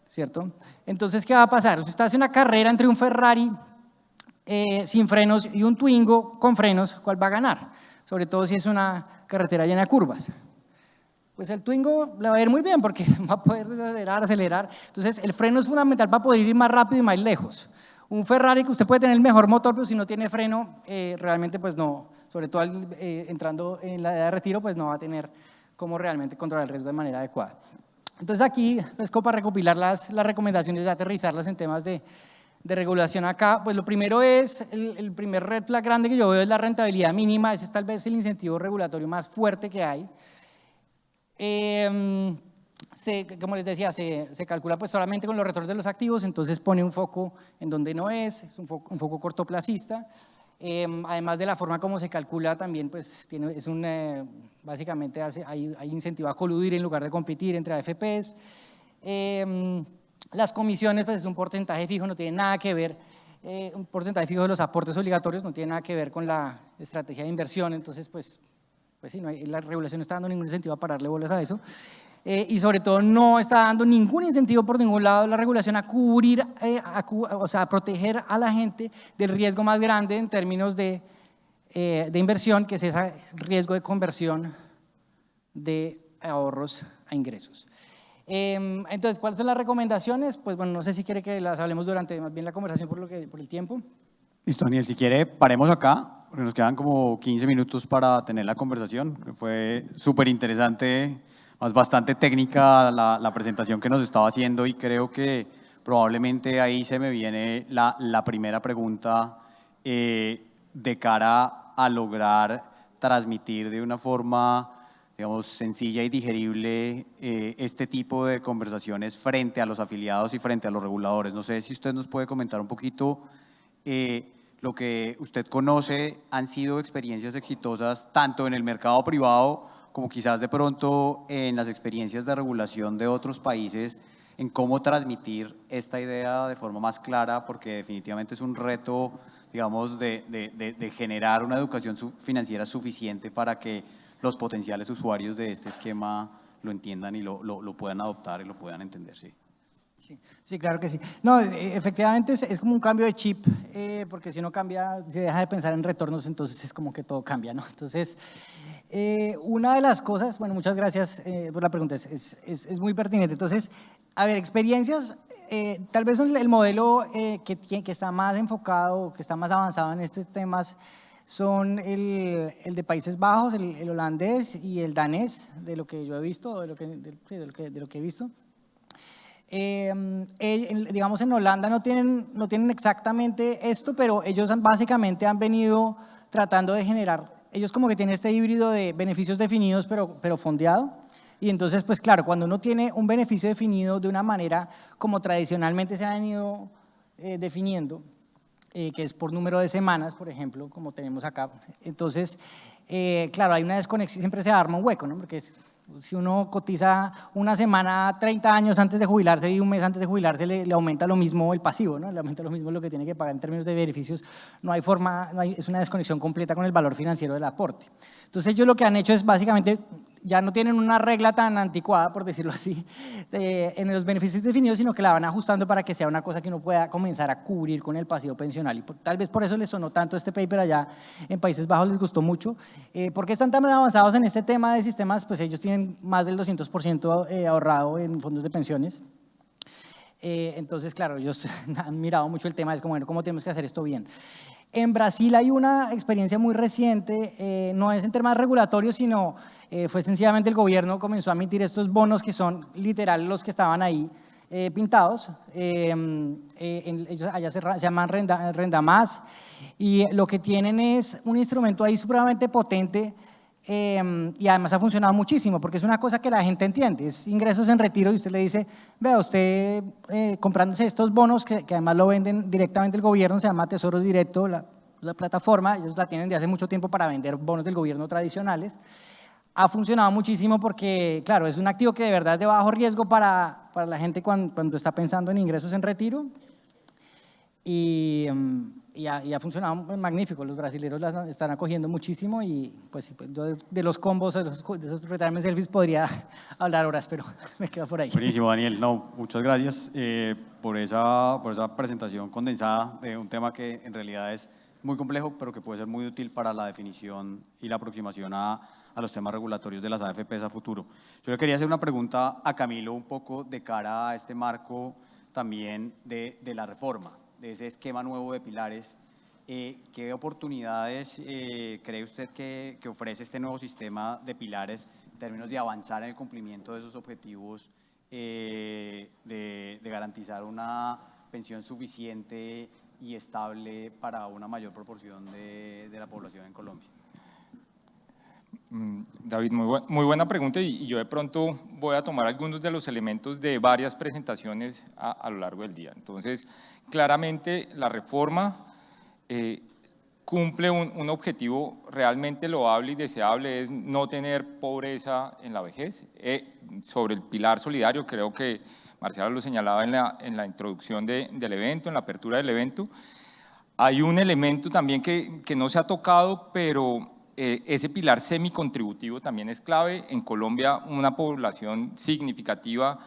¿cierto? Entonces, ¿qué va a pasar? Si usted hace una carrera entre un Ferrari sin frenos y un Twingo con frenos, ¿cuál va a ganar? Sobre todo si es una carretera llena de curvas. Pues el Twingo le va a ir muy bien porque va a poder desacelerar, acelerar. Entonces, el freno es fundamental para poder ir más rápido y más lejos. Un Ferrari que usted puede tener el mejor motor, pero si no tiene freno, realmente pues no, sobre todo entrando en la edad de retiro, pues no va a tener cómo realmente controlar el riesgo de manera adecuada. Entonces aquí, pues como para recopilar las recomendaciones y aterrizarlas en temas de regulación acá, pues lo primero es, el primer red flag grande que yo veo es la rentabilidad mínima, ese es tal vez el incentivo regulatorio más fuerte que hay. Como les decía, se calcula pues solamente con los retornos de los activos, entonces pone un foco en donde no es un foco cortoplacista. Además de la forma como se calcula también, pues básicamente hay incentivo a coludir en lugar de competir entre AFPs. Las comisiones, pues es un porcentaje fijo, no tiene nada que ver, un porcentaje fijo de los aportes obligatorios no tiene nada que ver con la estrategia de inversión, entonces pues sí, la regulación no está dando ningún incentivo a pararle bolas a eso. Y sobre todo no está dando ningún incentivo por ningún lado la regulación a cubrir, o sea, a proteger a la gente del riesgo más grande en términos de inversión, que es ese riesgo de conversión de ahorros a ingresos. Entonces, ¿cuáles son las recomendaciones? Pues bueno, no sé si quiere que las hablemos durante más bien la conversación por el tiempo. Listo, Daniel, si quiere, paremos acá, porque nos quedan como 15 minutos para tener la conversación. Fue súper interesante, bastante técnica la presentación que nos estaba haciendo y creo que probablemente ahí se me viene la primera pregunta de cara a lograr transmitir de una forma, digamos, sencilla y digerible este tipo de conversaciones frente a los afiliados y frente a los reguladores. No sé si usted nos puede comentar un poquito lo que usted conoce han sido experiencias exitosas tanto en el mercado privado como quizás de pronto en las experiencias de regulación de otros países, en cómo transmitir esta idea de forma más clara, porque definitivamente es un reto, digamos, de generar una educación financiera suficiente para que los potenciales usuarios de este esquema lo entiendan y lo puedan adoptar y lo puedan entender, sí. Sí, claro que sí. No, efectivamente es como un cambio de chip, porque si uno cambia, si deja de pensar en retornos, entonces es como que todo cambia, ¿no? Entonces, una de las cosas, bueno, muchas gracias por la pregunta, es muy pertinente. Entonces, a ver, experiencias, tal vez el modelo que está más enfocado, que está más avanzado en estos temas, son el de Países Bajos, el holandés y el danés, de lo que yo he visto, de lo que he visto. Digamos en Holanda no tienen exactamente esto, pero ellos básicamente han venido tratando de generar, ellos como que tienen este híbrido de beneficios definidos pero fondeado, y entonces pues claro, cuando uno tiene un beneficio definido de una manera como tradicionalmente se ha venido definiendo, que es por número de semanas, por ejemplo, como tenemos acá, entonces claro, hay una desconexión, siempre se arma un hueco, ¿no? Porque si uno cotiza una semana 30 años antes de jubilarse y un mes antes de jubilarse, le aumenta lo mismo el pasivo, ¿no? Le aumenta lo mismo lo que tiene que pagar en términos de beneficios. No hay forma, es una desconexión completa con el valor financiero del aporte. Entonces ellos lo que han hecho es básicamente, ya no tienen una regla tan anticuada, por decirlo así, en los beneficios definidos, sino que la van ajustando para que sea una cosa que uno pueda comenzar a cubrir con el pasivo pensional. Y tal vez por eso les sonó tanto este paper allá en Países Bajos, les gustó mucho. ¿Por qué están tan avanzados en este tema de sistemas? Pues ellos tienen más del 200% ahorrado en fondos de pensiones. Entonces, claro, ellos han mirado mucho el tema, es como, bueno, ¿cómo tenemos que hacer esto bien? En Brasil hay una experiencia muy reciente, no es en temas regulatorios, sino fue sencillamente el gobierno comenzó a emitir estos bonos que son literal los que estaban ahí pintados, ellos allá se llaman Renda Más, y lo que tienen es un instrumento ahí supremamente potente, y además ha funcionado muchísimo, porque es una cosa que la gente entiende, es ingresos en retiro, y usted le dice, vea, usted comprándose estos bonos, que además lo venden directamente el gobierno, se llama Tesoros Directo, la plataforma, ellos la tienen de hace mucho tiempo para vender bonos del gobierno tradicionales, ha funcionado muchísimo porque, claro, es un activo que de verdad es de bajo riesgo para la gente cuando está pensando en ingresos en retiro, y ha funcionado magnífico, los brasileños las están acogiendo muchísimo y pues yo de los combos, de esos retirement selfies podría hablar horas, pero me quedo por ahí. Buenísimo, Daniel. No, muchas gracias por esa presentación condensada de un tema que en realidad es muy complejo, pero que puede ser muy útil para la definición y la aproximación a los temas regulatorios de las AFPs a futuro. Yo le quería hacer una pregunta a Camilo un poco de cara a este marco también de la reforma, de ese esquema nuevo de pilares. ¿Qué oportunidades cree usted que ofrece este nuevo sistema de pilares en términos de avanzar en el cumplimiento de esos objetivos de garantizar una pensión suficiente y estable para una mayor proporción de la población en Colombia? David, muy buena pregunta y yo de pronto voy a tomar algunos de los elementos de varias presentaciones a lo largo del día. Entonces, claramente la reforma cumple un objetivo realmente loable y deseable, es no tener pobreza en la vejez. Sobre el pilar solidario, creo que Marcela lo señalaba en la introducción del evento, en la apertura del evento. Hay un elemento también que no se ha tocado, pero ese pilar semicontributivo también es clave. En Colombia, una población significativa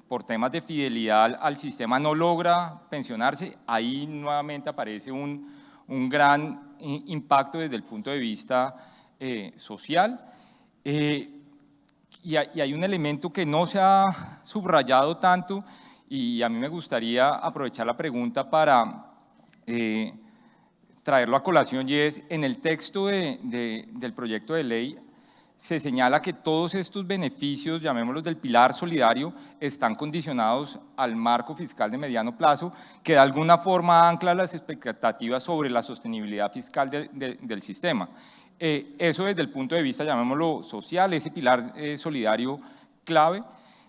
por temas de fidelidad al sistema no logra pensionarse. Ahí nuevamente aparece un gran impacto desde el punto de vista social. Y hay un elemento que no se ha subrayado tanto y a mí me gustaría aprovechar la pregunta para traerlo a colación, y es, en el texto del proyecto de ley se señala que todos estos beneficios, llamémoslos del pilar solidario, están condicionados al marco fiscal de mediano plazo, que de alguna forma ancla las expectativas sobre la sostenibilidad fiscal del sistema. Eso desde el punto de vista, llamémoslo social, ese pilar solidario clave.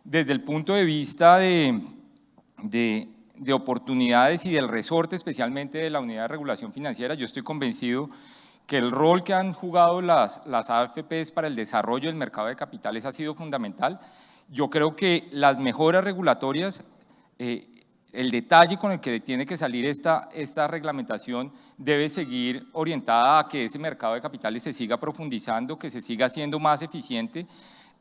Desde el punto de vista de oportunidades y del resorte, especialmente de la Unidad de Regulación Financiera, yo estoy convencido que el rol que han jugado las AFPs para el desarrollo del mercado de capitales ha sido fundamental. Yo creo que las mejoras regulatorias, el detalle con el que tiene que salir esta reglamentación debe seguir orientada a que ese mercado de capitales se siga profundizando, que se siga siendo más eficiente,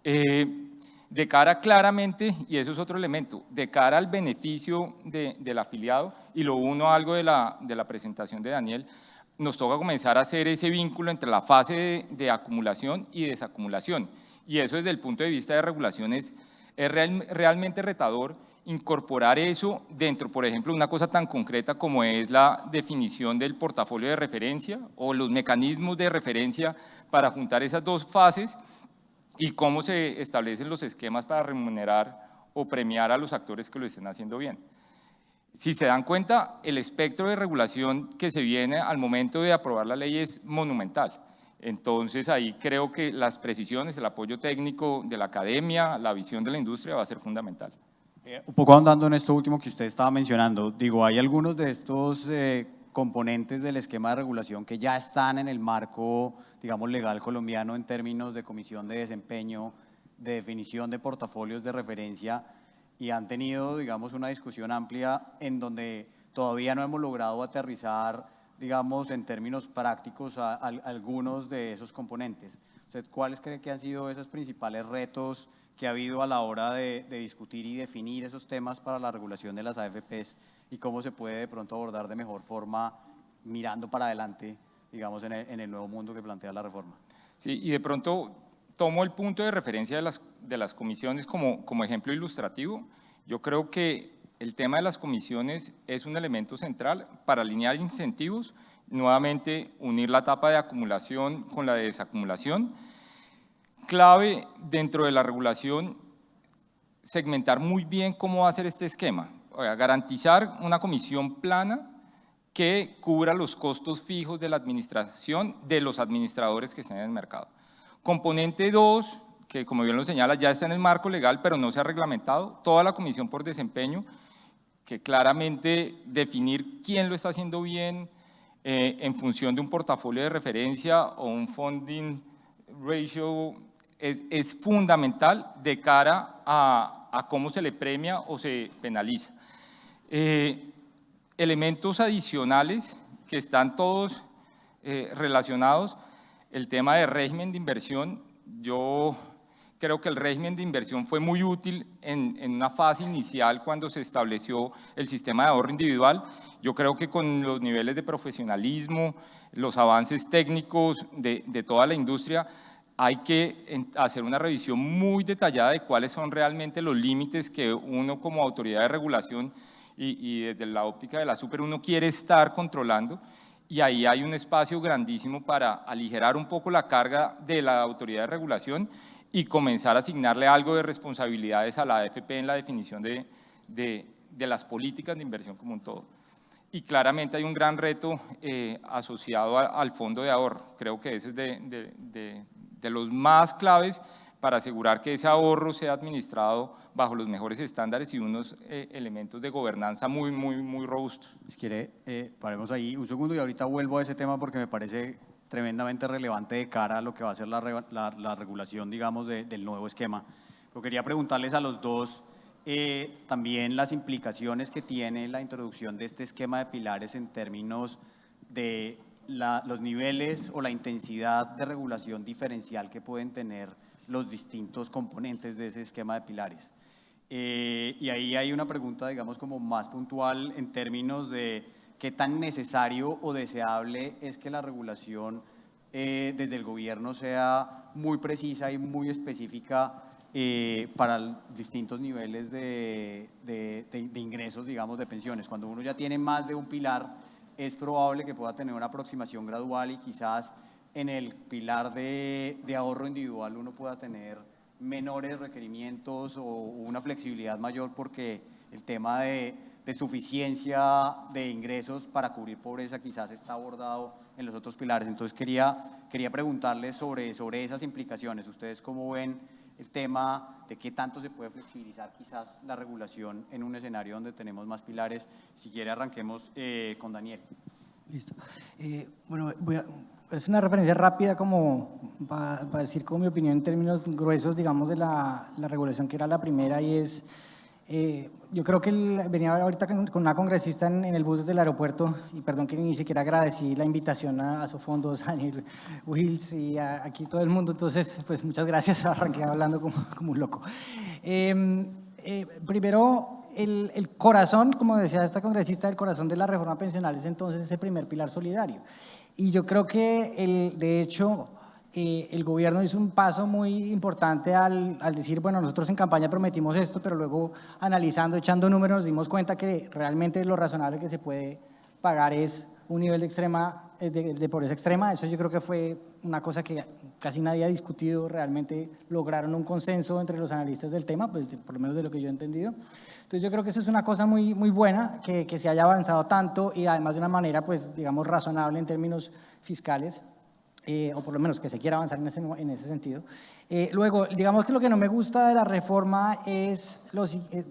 de cara claramente, y eso es otro elemento, de cara al beneficio del afiliado, y lo uno algo de la presentación de Daniel, nos toca comenzar a hacer ese vínculo entre la fase de acumulación y desacumulación. Y eso desde el punto de vista de regulaciones es realmente retador incorporar eso dentro, por ejemplo, una cosa tan concreta como es la definición del portafolio de referencia o los mecanismos de referencia para juntar esas dos fases y cómo se establecen los esquemas para remunerar o premiar a los actores que lo estén haciendo bien. Si se dan cuenta, el espectro de regulación que se viene al momento de aprobar la ley es monumental. Entonces, ahí creo que las precisiones, el apoyo técnico de la academia, la visión de la industria va a ser fundamental. Un poco ahondando en esto último que usted estaba mencionando, digo, hay algunos de estos componentes del esquema de regulación que ya están en el marco, digamos, legal colombiano en términos de comisión de desempeño, de definición de portafolios de referencia, y han tenido, digamos, una discusión amplia en donde todavía no hemos logrado aterrizar, digamos, en términos prácticos a algunos de esos componentes. ¿Usted cuáles cree que han sido esos principales retos que ha habido a la hora de discutir y definir esos temas para la regulación de las AFPs y cómo se puede de pronto abordar de mejor forma mirando para adelante, digamos, en el nuevo mundo que plantea la reforma? Sí, y de pronto tomo el punto de referencia de las comisiones como ejemplo ilustrativo. Yo creo que el tema de las comisiones es un elemento central para alinear incentivos, nuevamente unir la etapa de acumulación con la de desacumulación. Clave dentro de la regulación, segmentar muy bien cómo va a ser este esquema, o sea, garantizar una comisión plana que cubra los costos fijos de la administración de los administradores que estén en el mercado. Componente 2, que como bien lo señala, ya está en el marco legal, pero no se ha reglamentado, toda la comisión por desempeño, que claramente definir quién lo está haciendo bien en función de un portafolio de referencia o un funding ratio es fundamental de cara a cómo se le premia o se penaliza. Elementos adicionales que están todos relacionados, el tema de régimen de inversión. Yo creo que el régimen de inversión fue muy útil en una fase inicial cuando se estableció el sistema de ahorro individual. Yo creo que con los niveles de profesionalismo, los avances técnicos de toda la industria, hay que hacer una revisión muy detallada de cuáles son realmente los límites que uno como autoridad de regulación y desde la óptica de la super uno quiere estar controlando. Y ahí hay un espacio grandísimo para aligerar un poco la carga de la autoridad de regulación y comenzar a asignarle algo de responsabilidades a la AFP en la definición de las políticas de inversión como un todo. Y claramente hay un gran reto asociado al fondo de ahorro. Creo que ese es de los más claves para asegurar que ese ahorro sea administrado bajo los mejores estándares y unos elementos de gobernanza muy robustos. Si quiere, paremos ahí un segundo y ahorita vuelvo a ese tema porque me parece tremendamente relevante de cara a lo que va a ser la regulación, digamos, del nuevo esquema. Yo quería preguntarles a los dos también las implicaciones que tiene la introducción de este esquema de pilares en términos de los niveles o la intensidad de regulación diferencial que pueden tener los distintos componentes de ese esquema de pilares. Y ahí hay una pregunta, digamos, como más puntual en términos de qué tan necesario o deseable es que la regulación desde el gobierno sea muy precisa y muy específica para distintos niveles de ingresos, digamos, de pensiones. Cuando uno ya tiene más de un pilar, es probable que pueda tener una aproximación gradual y quizás en el pilar de ahorro individual uno pueda tener menores requerimientos o una flexibilidad mayor porque el tema de suficiencia de ingresos para cubrir pobreza quizás está abordado en los otros pilares. Entonces quería preguntarles sobre esas implicaciones. ¿Ustedes cómo ven el tema de qué tanto se puede flexibilizar quizás la regulación en un escenario donde tenemos más pilares? Si quiere arranquemos con Daniel. Listo. Bueno, es una referencia rápida como para decir como mi opinión en términos gruesos, digamos, de la regulación que era la primera y es, yo creo que venía ahorita con una congresista en el bus desde el aeropuerto y perdón que ni siquiera agradecí la invitación a Sofondos, a Daniel Wills y aquí todo el mundo, entonces pues muchas gracias, arranqué hablando como un loco. Primero, el corazón, como decía esta congresista, el corazón de la reforma pensional es entonces ese primer pilar solidario. Y yo creo que, de hecho, el gobierno hizo un paso muy importante al decir, bueno, nosotros en campaña prometimos esto, pero luego analizando, echando números, nos dimos cuenta que realmente lo razonable que se puede pagar es un nivel de pobreza extrema. Eso yo creo que fue una cosa que casi nadie ha discutido, realmente lograron un consenso entre los analistas del tema, pues por lo menos de lo que yo he entendido. Entonces yo creo que eso es una cosa muy buena, que se haya avanzado tanto y además de una manera, pues digamos, razonable en términos fiscales, o por lo menos que se quiera avanzar en ese sentido. Luego, digamos que lo que no me gusta de la reforma es,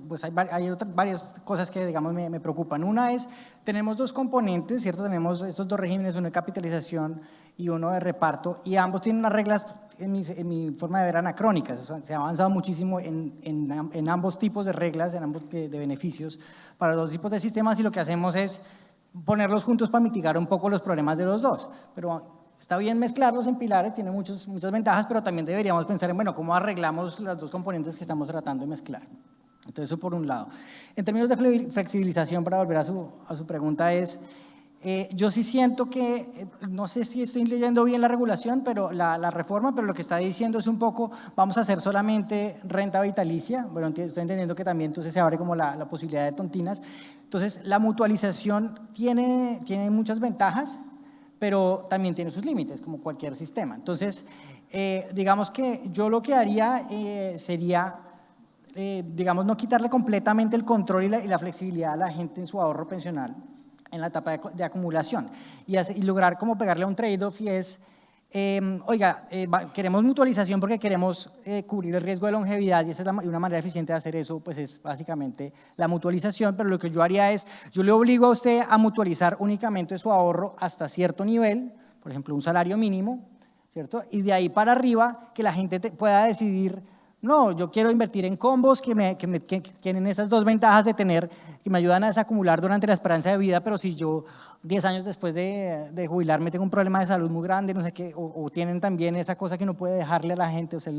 pues hay varias cosas que digamos me preocupan. Una es, tenemos dos componentes, ¿cierto? Tenemos estos dos regímenes, uno de capitalización y uno de reparto, y ambos tienen unas reglas, en mi forma de ver, anacrónicas. O sea, se ha avanzado muchísimo en ambos tipos de reglas, en ambos de beneficios para los dos tipos de sistemas, y lo que hacemos es ponerlos juntos para mitigar un poco los problemas de los dos. Pero está bien mezclarlos en pilares, tiene muchas ventajas, pero también deberíamos pensar en, bueno, cómo arreglamos las dos componentes que estamos tratando de mezclar. Entonces, eso por un lado. En términos de flexibilización, para volver a su pregunta, es, yo sí siento que, no sé si estoy leyendo bien la regulación, pero la reforma, pero lo que está diciendo es un poco, vamos a hacer solamente renta vitalicia. Bueno, estoy entendiendo que también entonces se abre como la posibilidad de tontinas. Entonces, la mutualización tiene muchas ventajas, pero también tiene sus límites, como cualquier sistema. Entonces, digamos que yo lo que haría sería, digamos, no quitarle completamente el control y la flexibilidad a la gente en su ahorro pensional en la etapa de acumulación y lograr como pegarle a un trade-off y es, oiga, queremos mutualización porque queremos cubrir el riesgo de longevidad y esa es una manera eficiente de hacer eso, pues es básicamente la mutualización, pero lo que yo haría es, yo le obligo a usted a mutualizar únicamente su ahorro hasta cierto nivel, por ejemplo, un salario mínimo, ¿cierto? Y de ahí para arriba que la gente pueda decidir, no, yo quiero invertir en combos que tienen esas dos ventajas de tener, que me ayudan a desacumular durante la esperanza de vida, pero si yo 10 años después de jubilarme tengo un problema de salud muy grande, no sé qué, o tienen también esa cosa que no puede dejarle a la gente, o sea,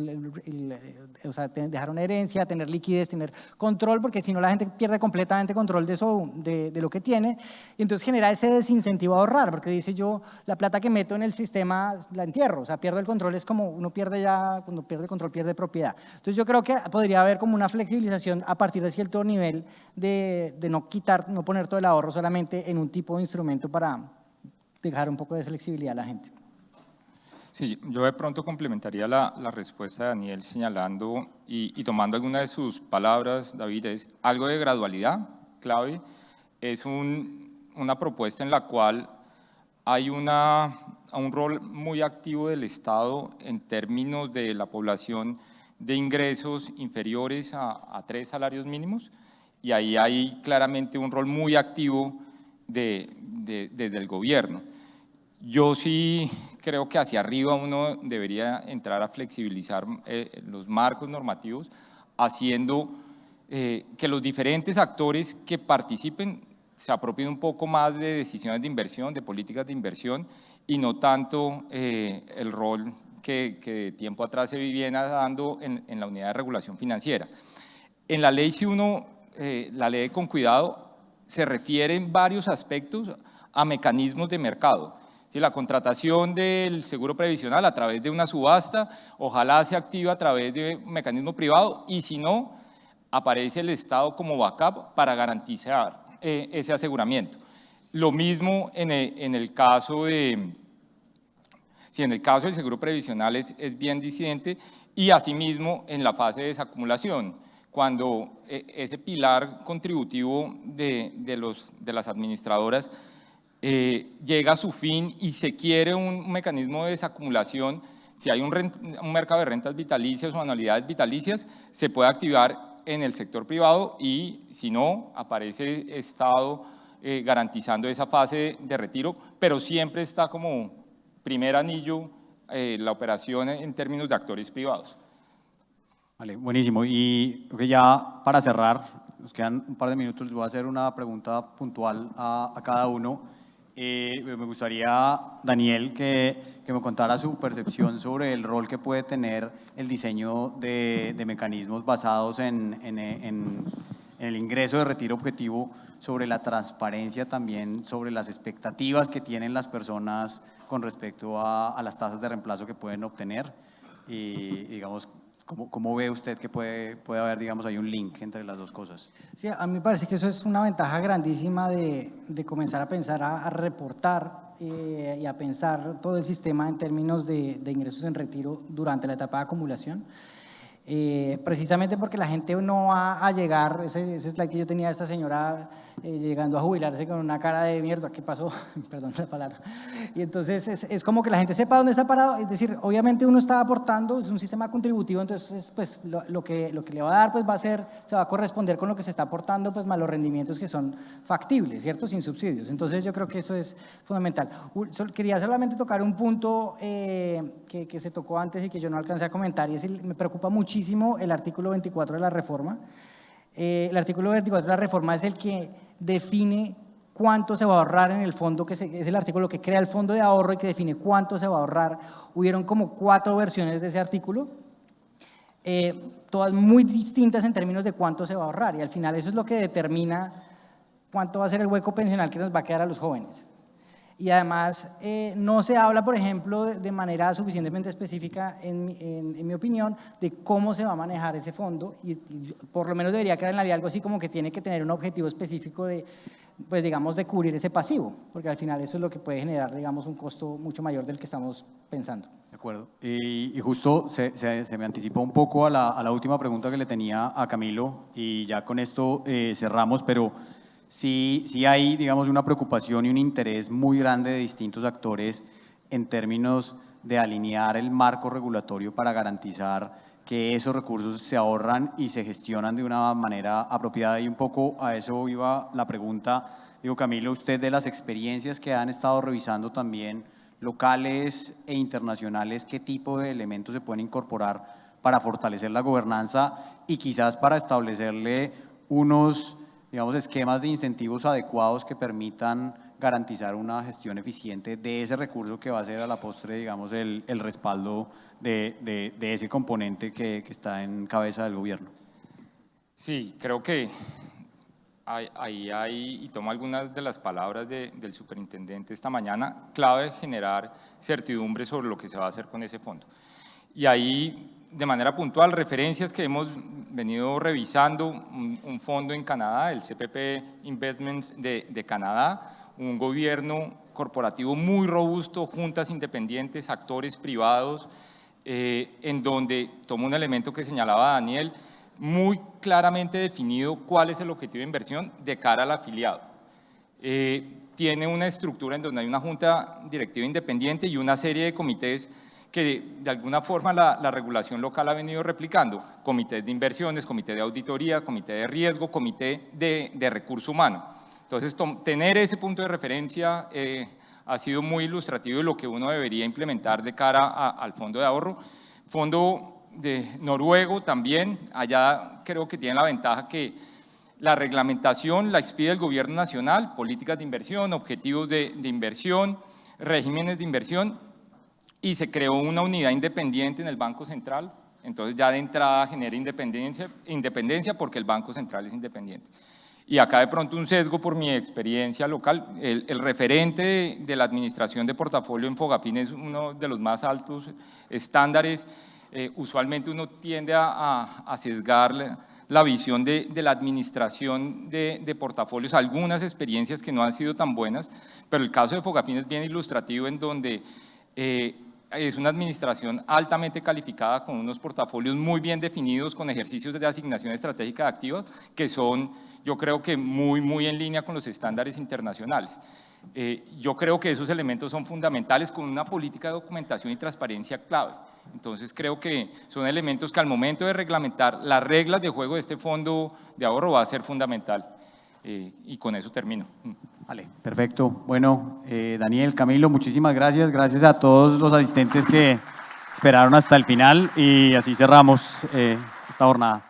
dejar una herencia, tener liquidez, tener control, porque si no la gente pierde completamente control de eso, de lo que tiene, y entonces genera ese desincentivo a ahorrar, porque dice yo, la plata que meto en el sistema la entierro, o sea, pierdo el control, es como uno pierde ya, cuando pierde control pierde propiedad. Entonces yo creo que podría haber como una flexibilización a partir de cierto nivel de no poner todo el ahorro solamente en un tipo de instrumento para dejar un poco de flexibilidad a la gente. Sí, yo de pronto complementaría la respuesta de Daniel señalando y tomando alguna de sus palabras, David, es algo de gradualidad clave, es una propuesta en la cual hay un rol muy activo del Estado en términos de la población de ingresos inferiores a 3 salarios mínimos, y ahí hay claramente un rol muy activo desde el gobierno. Yo sí creo que hacia arriba uno debería entrar a flexibilizar los marcos normativos, haciendo que los diferentes actores que participen se apropien un poco más de decisiones de inversión, de políticas de inversión, y no tanto el rol que tiempo atrás se viene dando en la unidad de regulación financiera. En la ley, si uno la lee con cuidado, se refiere en varios aspectos a mecanismos de mercado. Si la contratación del seguro previsional a través de una subasta, ojalá se activa a través de un mecanismo privado, y si no, aparece el Estado como backup para garantizar ese aseguramiento. Lo mismo en el caso de, si en el caso del seguro previsional es bien disidente, y asimismo en la fase de desacumulación, cuando ese pilar contributivo de las administradoras llega a su fin y se quiere un mecanismo de desacumulación, si hay un mercado de rentas vitalicias o anualidades vitalicias, se puede activar en el sector privado, y si no, aparece Estado garantizando esa fase de retiro, pero siempre está como primer anillo la operación en términos de actores privados. Vale, buenísimo. Y creo que ya para cerrar, nos quedan un par de minutos, les voy a hacer una pregunta puntual a cada uno. Me gustaría, Daniel, que me contara su percepción sobre el rol que puede tener el diseño de mecanismos basados en el ingreso de retiro objetivo, sobre la transparencia también, sobre las expectativas que tienen las personas con respecto a las tasas de reemplazo que pueden obtener, y digamos, ¿cómo ve usted que puede haber, digamos, hay un link entre las dos cosas? Sí, a mí me parece que eso es una ventaja grandísima de comenzar a pensar, a reportar y a pensar todo el sistema en términos de ingresos en retiro durante la etapa de acumulación. Precisamente porque la gente no va a llegar, ese slide que yo tenía de esta señora llegando a jubilarse con una cara de mierda, ¿qué pasó? Perdón la palabra. Y entonces es como que la gente sepa dónde está parado, es decir, obviamente uno está aportando, es un sistema contributivo, entonces pues lo que le va a dar pues se va a corresponder con lo que se está aportando, pues más los rendimientos que son factibles, ¿cierto? Sin subsidios. Entonces yo creo que eso es fundamental. Quería solamente tocar un punto que se tocó antes y que yo no alcancé a comentar, y me preocupa muchísimo el artículo 24 de la reforma. El artículo 24 de la reforma es el que define cuánto se va a ahorrar en el fondo, es el artículo que crea el fondo de ahorro y que define cuánto se va a ahorrar. Hubieron como 4 versiones de ese artículo, todas muy distintas en términos de cuánto se va a ahorrar, y al final eso es lo que determina cuánto va a ser el hueco pensional que nos va a quedar a los jóvenes. Y además no se habla, por ejemplo, de manera suficientemente específica, en mi opinión, de cómo se va a manejar ese fondo, y por lo menos debería quedar en la ley algo así como que tiene que tener un objetivo específico de, pues digamos, de cubrir ese pasivo, porque al final eso es lo que puede generar, digamos, un costo mucho mayor del que estamos pensando. De acuerdo. Y justo se me anticipó un poco a la última pregunta que le tenía a Camilo, y ya con esto cerramos, pero sí hay, digamos, una preocupación y un interés muy grande de distintos actores en términos de alinear el marco regulatorio para garantizar que esos recursos se ahorran y se gestionan de una manera apropiada, y un poco a eso iba la pregunta. Digo, Camilo, usted, de las experiencias que han estado revisando también locales e internacionales, ¿qué tipo de elementos se pueden incorporar para fortalecer la gobernanza y quizás para establecerle unos, digamos, esquemas de incentivos adecuados que permitan garantizar una gestión eficiente de ese recurso que va a ser a la postre, digamos, el respaldo de ese componente que está en cabeza del gobierno? Sí, creo que ahí hay, y tomo algunas de las palabras del superintendente esta mañana, clave generar certidumbre sobre lo que se va a hacer con ese fondo. Y ahí, de manera puntual, referencias que hemos venido revisando, un fondo en Canadá, el CPP Investments de Canadá, un gobierno corporativo muy robusto, juntas independientes, actores privados, en donde toma un elemento que señalaba Daniel, muy claramente definido cuál es el objetivo de inversión de cara al afiliado. Tiene una estructura en donde hay una junta directiva independiente y una serie de comités que de alguna forma la regulación local ha venido replicando: comités de inversiones, comité de auditoría, comité de riesgo, comité de recurso humano. Entonces, tener ese punto de referencia ha sido muy ilustrativo de lo que uno debería implementar de cara al fondo de ahorro. Fondo de noruego también, allá creo que tiene la ventaja que la reglamentación la expide el gobierno nacional, políticas de inversión, objetivos de inversión, regímenes de inversión, y se creó una unidad independiente en el Banco Central. Entonces ya de entrada genera independencia porque el Banco Central es independiente. Y acá de pronto un sesgo por mi experiencia local, el referente de la administración de portafolio en Fogapín es uno de los más altos estándares. Usualmente uno tiende a sesgar la visión de la administración de portafolios, algunas experiencias que no han sido tan buenas, pero el caso de Fogapín es bien ilustrativo, en donde es una administración altamente calificada, con unos portafolios muy bien definidos, con ejercicios de asignación estratégica de activos que son, yo creo que muy en línea con los estándares internacionales. Yo creo que esos elementos son fundamentales, con una política de documentación y transparencia clave. Entonces creo que son elementos que al momento de reglamentar las reglas de juego de este fondo de ahorro va a ser fundamental. Y con eso termino. Vale, perfecto. Bueno, Daniel, Camilo, muchísimas gracias. Gracias a todos los asistentes que esperaron hasta el final, y así cerramos esta jornada.